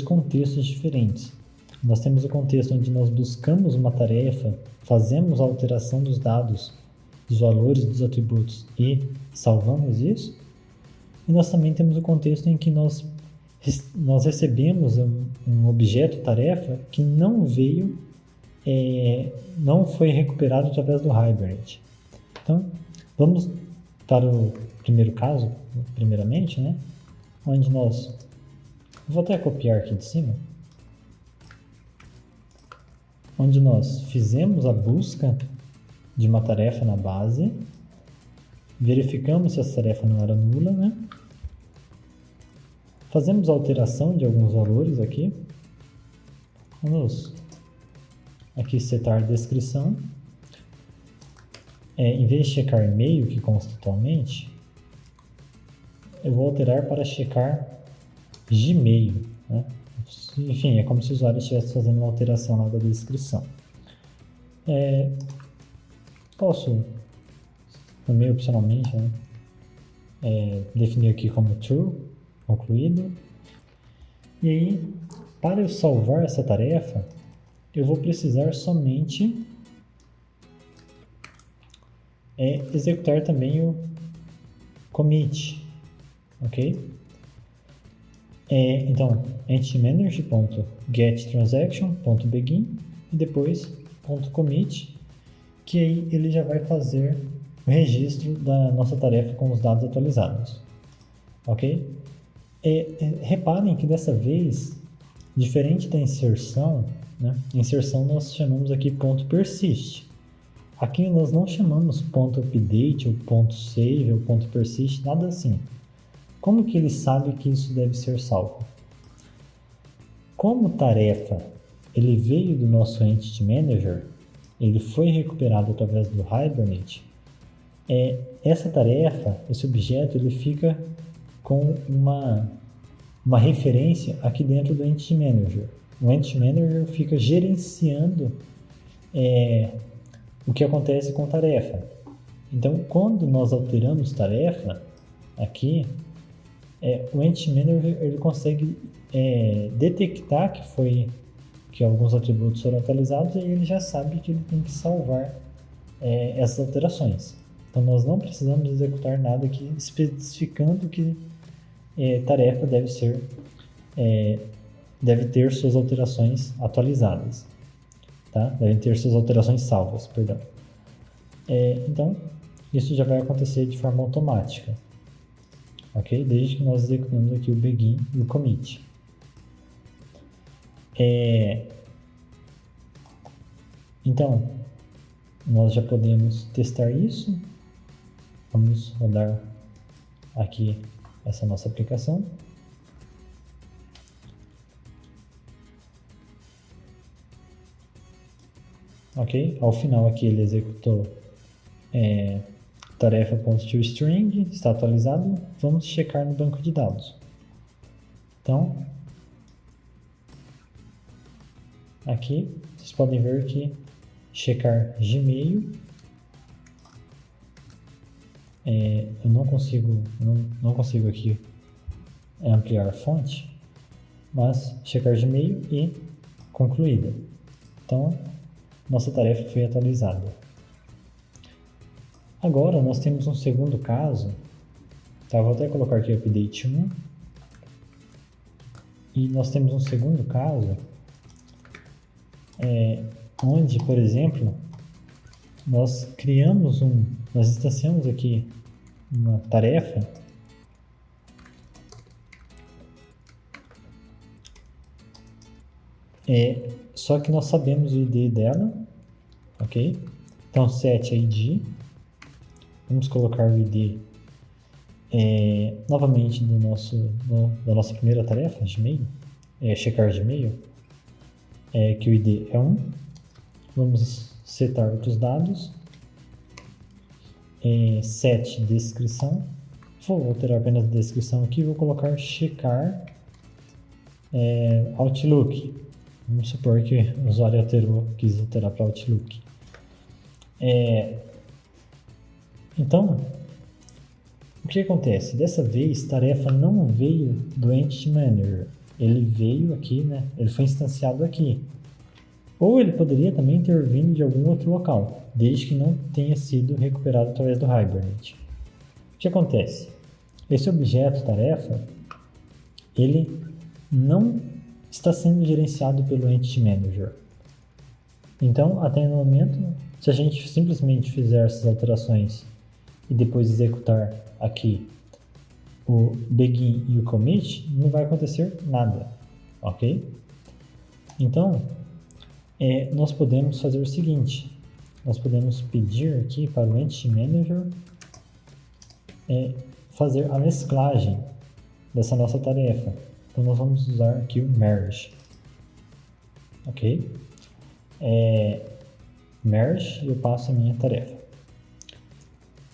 contextos diferentes. Nós temos o contexto onde nós buscamos uma tarefa, fazemos a alteração dos dados, dos valores dos atributos e salvamos isso. E nós também temos o contexto em que nós recebemos um objeto tarefa que não veio, não foi recuperado através do Hibernate. Então, vamos para o primeiro caso, primeiramente, né? Onde vou até copiar aqui de cima, onde nós fizemos a busca de uma tarefa na base, verificamos se essa tarefa não era nula, né? Fazemos a alteração de alguns valores aqui. Vamos aqui setar a descrição. Em vez de checar e-mail, que consta atualmente, eu vou alterar para checar Gmail, né? Enfim, é como se o usuário estivesse fazendo uma alteração lá da descrição. Posso, também opcionalmente, né, definir aqui como true, concluído. E aí, para eu salvar essa tarefa, eu vou precisar somente executar também o commit, ok? Então, entity_manager.getTransaction.begin e depois .commit, que aí ele já vai fazer o registro da nossa tarefa com os dados atualizados, ok? Reparem que dessa vez, diferente da inserção, né? Inserção nós chamamos aqui .persist. Aqui nós não chamamos .update ou .save ou .persist, nada assim. Como que ele sabe que isso deve ser salvo? Como tarefa, ele veio do nosso Entity Manager, ele foi recuperado através do Hibernate, essa tarefa, esse objeto, ele fica com uma referência aqui dentro do Entity Manager. O Entity Manager fica gerenciando o que acontece com tarefa. Então, quando nós alteramos tarefa, aqui, o Entity Manager ele consegue detectar que alguns atributos foram atualizados e ele já sabe que ele tem que salvar essas alterações. Então, nós não precisamos executar nada aqui especificando que tarefa deve ter suas alterações atualizadas, tá? Devem ter suas alterações salvas, perdão. Então, isso já vai acontecer de forma automática. ok? Desde que nós executamos aqui o begin e o commit. Então, nós já podemos testar isso. Vamos rodar aqui essa nossa aplicação. Ok? Ao final aqui ele executou tarefa.toString, está atualizado. Vamos checar no banco de dados. Então, aqui vocês podem ver que checar Gmail, eu não consigo aqui ampliar a fonte, mas checar Gmail e concluída. Então, nossa tarefa foi atualizada. Agora nós temos um segundo caso, tá? Vou até colocar aqui update 1. E nós temos um segundo caso, onde, por exemplo, nós instanciamos aqui uma tarefa só que nós sabemos o ID dela, ok? Então, set ID, vamos colocar o ID novamente da nossa primeira tarefa, Gmail, checar Gmail, que o ID é 1. Vamos setar outros dados, set descrição, vou alterar apenas a descrição aqui, vou colocar checar Outlook. Vamos supor que o usuário quis alterar para Outlook. Então, o que acontece? Dessa vez, tarefa não veio do Entity Manager. Ele veio aqui, né? Ele foi instanciado aqui. Ou ele poderia também ter vindo de algum outro local, desde que não tenha sido recuperado através do Hibernate. O que acontece? Esse objeto tarefa, ele não está sendo gerenciado pelo Entity Manager. Então, até no momento, se a gente simplesmente fizer essas alterações e depois executar aqui o begin e o commit, não vai acontecer nada, ok? Então, nós podemos fazer o seguinte, nós podemos pedir aqui para o Entity Manager fazer a mesclagem dessa nossa tarefa. Então, nós vamos usar aqui o merge, ok? Merge, eu passo a minha tarefa.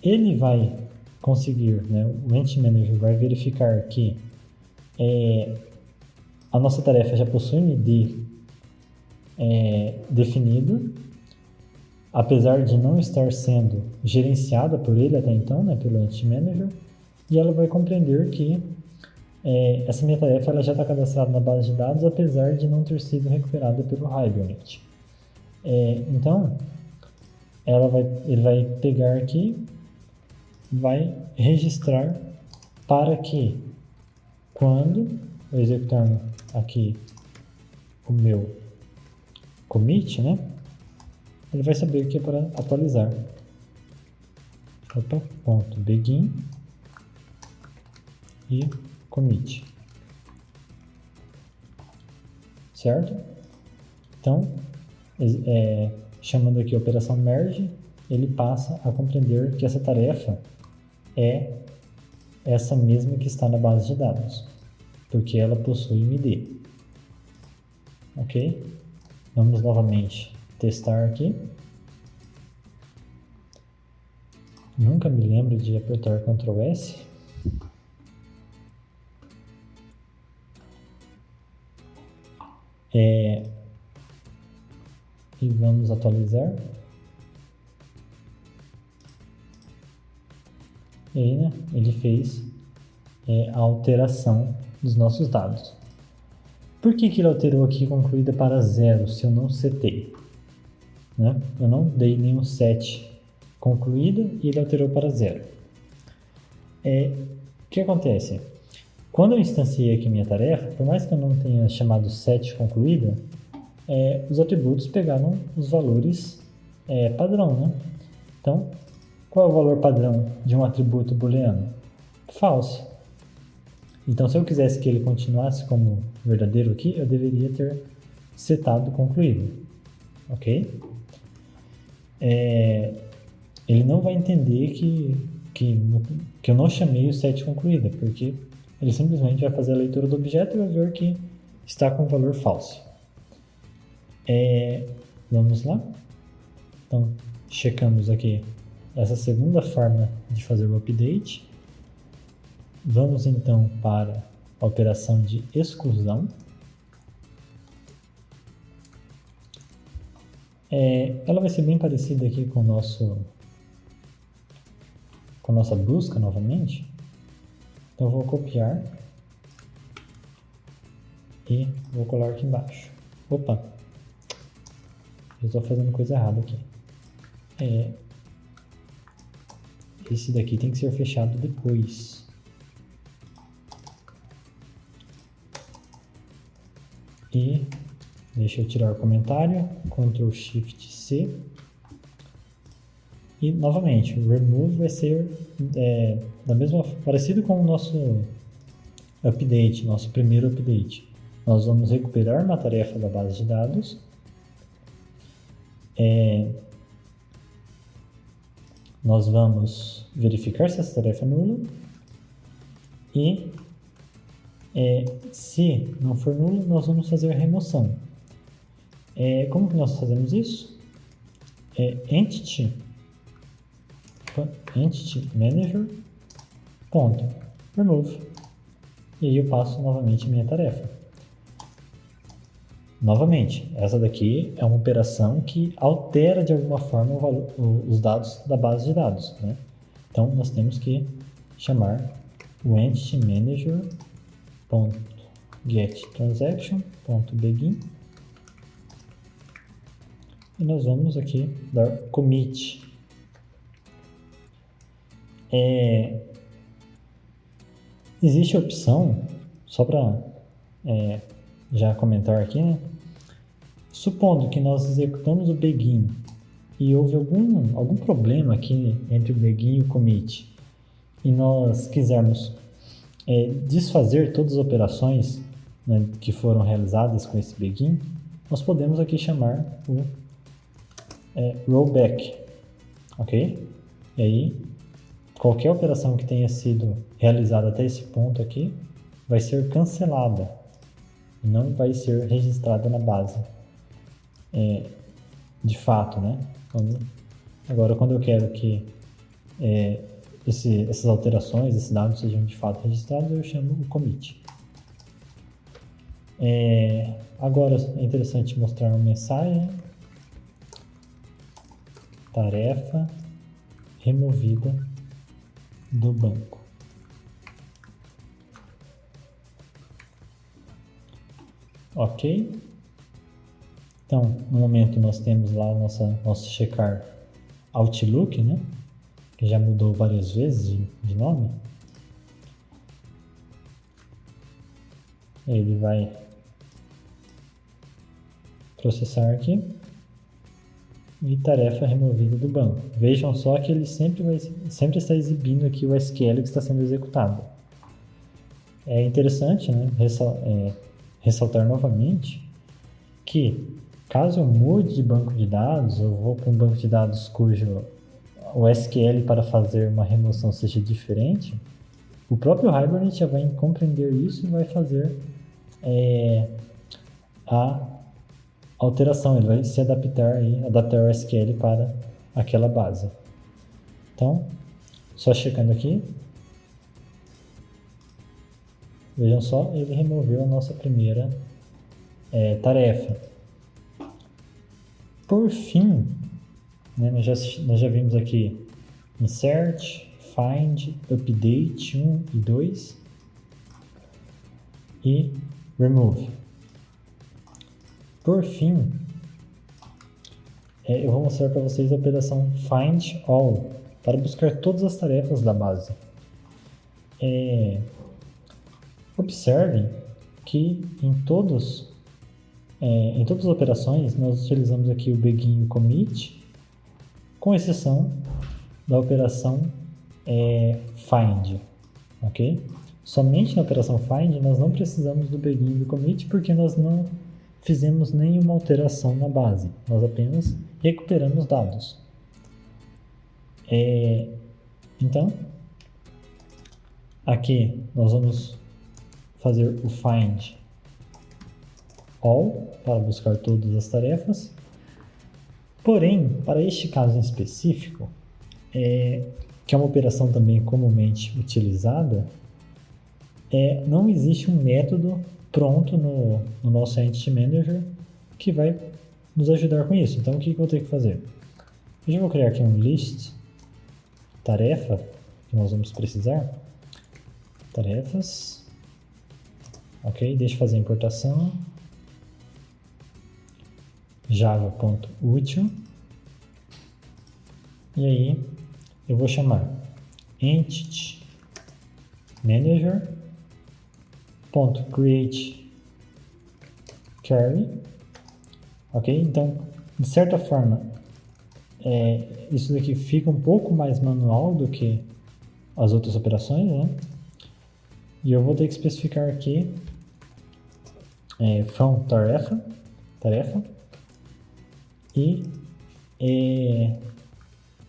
Ele vai conseguir, né, o Entity Manager vai verificar que a nossa tarefa já possui um ID definido, apesar de não estar sendo gerenciada por ele até então, né, pelo Entity Manager, e ela vai compreender que essa minha tarefa ela já está cadastrada na base de dados, apesar de não ter sido recuperada pelo Hibernate. Então, ele vai pegar aqui, vai registrar para que, quando eu executar aqui o meu commit, né, ele vai saber que é para atualizar. Ponto begin e commit, certo? Então, chamando aqui a operação merge, ele passa a compreender que essa tarefa é essa mesma que está na base de dados, porque ela possui um ID. Ok? Vamos novamente testar aqui. Nunca me lembro de apertar Ctrl S. E vamos atualizar. E aí, né, ele fez a alteração dos nossos dados. Por que ele alterou aqui concluída para 0 se eu não setei? Né? Eu não dei nenhum set concluída e ele alterou para 0. O que acontece? Quando eu instanciei aqui minha tarefa, por mais que eu não tenha chamado set concluída, os atributos pegaram os valores padrão, né? Então, qual é o valor padrão de um atributo booleano? False. Então, se eu quisesse que ele continuasse como verdadeiro aqui, eu deveria ter setado concluído, ok? Ele não vai entender que eu não chamei o set concluída, porque ele simplesmente vai fazer a leitura do objeto e vai ver que está com valor falso. Vamos lá? Então, checamos aqui essa segunda forma de fazer o update. Vamos então para a operação de exclusão. Ela vai ser bem parecida aqui com a nossa busca novamente. Então eu vou copiar e vou colar aqui embaixo. Opa, eu estou fazendo coisa errada aqui. Esse daqui tem que ser fechado depois. E deixa eu tirar o comentário, Ctrl Shift C. E novamente, o remove vai ser parecido com o nosso update, nosso primeiro update. Nós vamos recuperar uma tarefa da base de dados. Nós vamos verificar se essa tarefa é nula. E se não for nula, nós vamos fazer a remoção. Como que nós fazemos isso? Entity manager .remove. E aí eu passo novamente a minha tarefa. Novamente, essa daqui é uma operação que altera de alguma forma os dados da base de dados, né? Então nós temos que chamar o entity manager .getTransaction.begin e nós vamos aqui dar commit. Existe a opção, só para já comentar aqui, né? Supondo que nós executamos o begin e houve algum problema aqui entre o begin e o commit e nós quisermos desfazer todas as operações, né, que foram realizadas com esse begin, nós podemos aqui chamar o rollback, ok? E aí, qualquer operação que tenha sido realizada até esse ponto aqui vai ser cancelada e não vai ser registrada na base de fato, né? Agora, quando eu quero que essas alterações, esses dados sejam de fato registrados, eu chamo o commit. Agora é interessante mostrar uma mensagem: tarefa removida do banco. Ok? Então, no momento nós temos lá nosso checar Outlook, né? Que já mudou várias vezes de nome. Ele vai processar aqui. E tarefa removida do banco. Vejam só que ele sempre está exibindo aqui o SQL que está sendo executado. É interessante, né, ressaltar novamente que caso eu mude de banco de dados, eu vou para um banco de dados cujo o SQL para fazer uma remoção seja diferente, o próprio Hibernate já vai compreender isso e vai fazer a alteração, ele vai se adaptar o SQL para aquela base. Então, só checando aqui, vejam só, ele removeu a nossa primeira tarefa. Por fim, né, nós já vimos aqui insert, find, update 1 e 2 e remove. Por fim, eu vou mostrar para vocês a operação find all para buscar todas as tarefas da base. Observem que em todas as operações nós utilizamos aqui o begin e o commit, com exceção da operação find, ok? somente na operação find, nós não precisamos do begin e do commit, porque nós não fizemos nenhuma alteração na base. Nós apenas recuperamos dados. Então, aqui nós vamos fazer o find all para buscar todas as tarefas. Porém, para este caso em específico, que é uma operação também comumente utilizada, não existe um método pronto no nosso Entity Manager que vai nos ajudar com isso. Então, o que eu vou ter que fazer? Eu já vou criar aqui um list tarefa que nós vamos precisar. Tarefas. Ok, deixa eu fazer a importação. Java.util. E aí, eu vou chamar Entity Manager.create query. Ok, então, de certa forma, isso daqui fica um pouco mais manual do que as outras operações, né? E eu vou ter que especificar aqui from tarefa e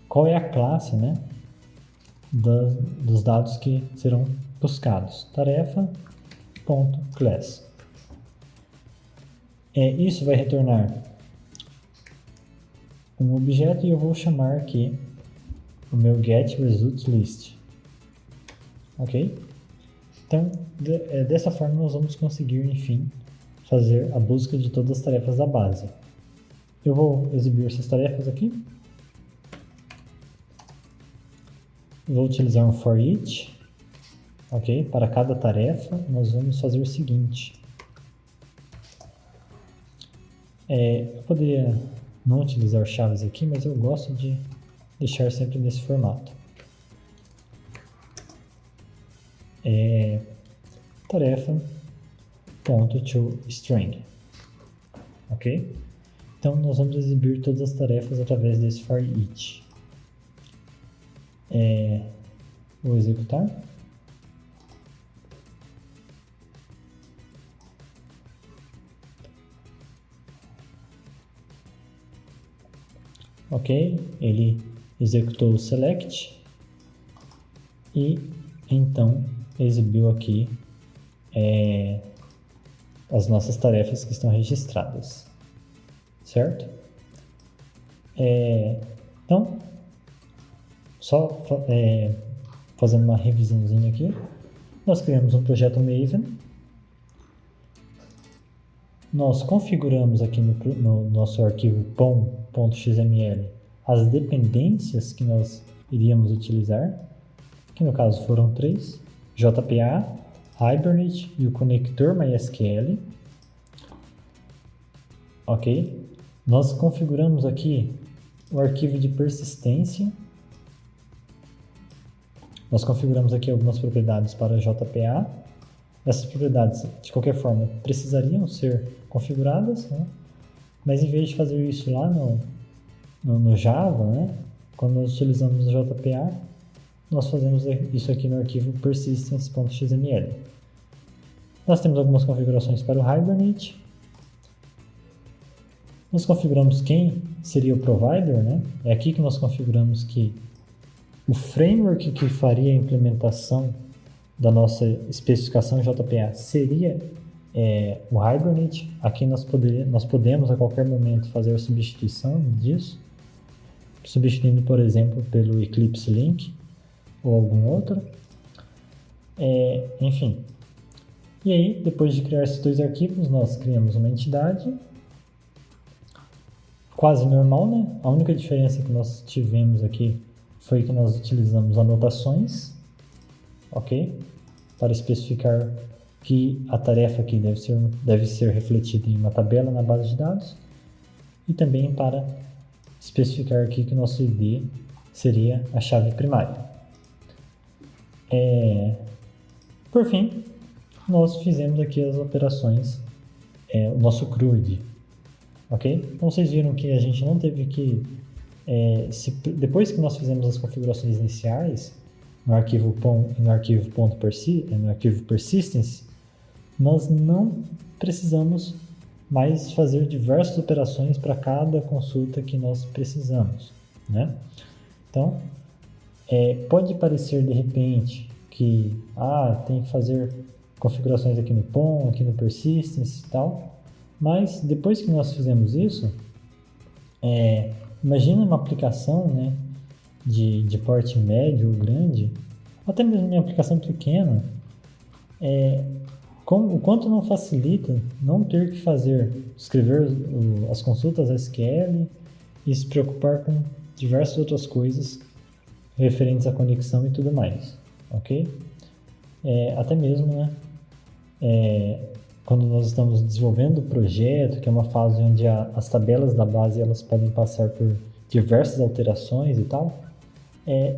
qual é a classe, né, dos dados que serão buscados. Tarefa.class. Isso vai retornar um objeto e eu vou chamar aqui o meu getResultsList. Ok? Então, dessa forma nós vamos conseguir, enfim, fazer a busca de todas as tarefas da base. Eu vou exibir essas tarefas aqui. Vou utilizar um for each. Ok? Para cada tarefa, nós vamos fazer o seguinte. Eu poderia não utilizar chaves aqui, mas eu gosto de deixar sempre nesse formato. Tarefa.toString. Ok? Então, nós vamos exibir todas as tarefas através desse for each. Vou executar. Ok, ele executou o select e então exibiu aqui as nossas tarefas que estão registradas, certo? Então, só fazendo uma revisãozinha aqui, nós criamos um projeto Maven, nós configuramos aqui no nosso arquivo pom.xml as dependências que nós iríamos utilizar, que no caso foram 3, JPA, Hibernate e o conector MySQL. Ok? Nós configuramos aqui o arquivo de persistência. Nós configuramos aqui algumas propriedades para JPA. Essas propriedades, de qualquer forma, precisariam ser configuradas, né? Mas em vez de fazer isso lá no Java, né? Quando nós utilizamos o JPA, nós fazemos isso aqui no arquivo persistence.xml. Nós temos algumas configurações para o Hibernate. Nós configuramos quem seria o provider, né? É aqui que nós configuramos que o framework que faria a implementação da nossa especificação JPA seria o Hibernate. Aqui nós podemos a qualquer momento fazer a substituição disso, substituindo, por exemplo, pelo Eclipse Link ou algum outro. Enfim. E aí, depois de criar esses dois arquivos, nós criamos uma entidade quase normal, né? A única diferença que nós tivemos aqui foi que nós utilizamos anotações, ok? Para especificar que a tarefa aqui deve ser refletida em uma tabela na base de dados e também para especificar aqui que o nosso ID seria a chave primária. Por fim, nós fizemos aqui as operações, o nosso CRUD, ok? Então vocês viram que a gente não teve que, depois que nós fizemos as configurações iniciais, no arquivo .pom e no arquivo .persistence, nós não precisamos mais fazer diversas operações para cada consulta que nós precisamos, né? Então, pode parecer de repente que tem que fazer configurações aqui no POM, aqui no Persistence e tal, mas depois que nós fizemos isso, imagina uma aplicação, né, de porte médio ou grande, até mesmo uma aplicação pequena, o quanto não facilita não ter que escrever as consultas SQL e se preocupar com diversas outras coisas referentes à conexão e tudo mais, ok? Até mesmo, né, quando nós estamos desenvolvendo o projeto, que é uma fase onde as tabelas da base elas podem passar por diversas alterações e tal,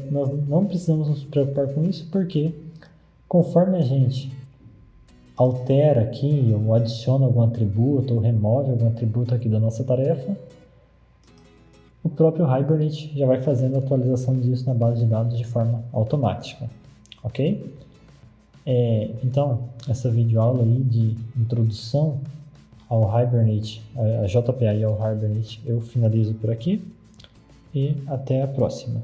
nós não precisamos nos preocupar com isso, porque conforme a gente altera aqui, ou adiciona algum atributo, ou remove algum atributo aqui da nossa tarefa, o próprio Hibernate já vai fazendo a atualização disso na base de dados de forma automática, ok? Então, essa videoaula aí de introdução ao Hibernate, a JPA e ao Hibernate, eu finalizo por aqui e até a próxima.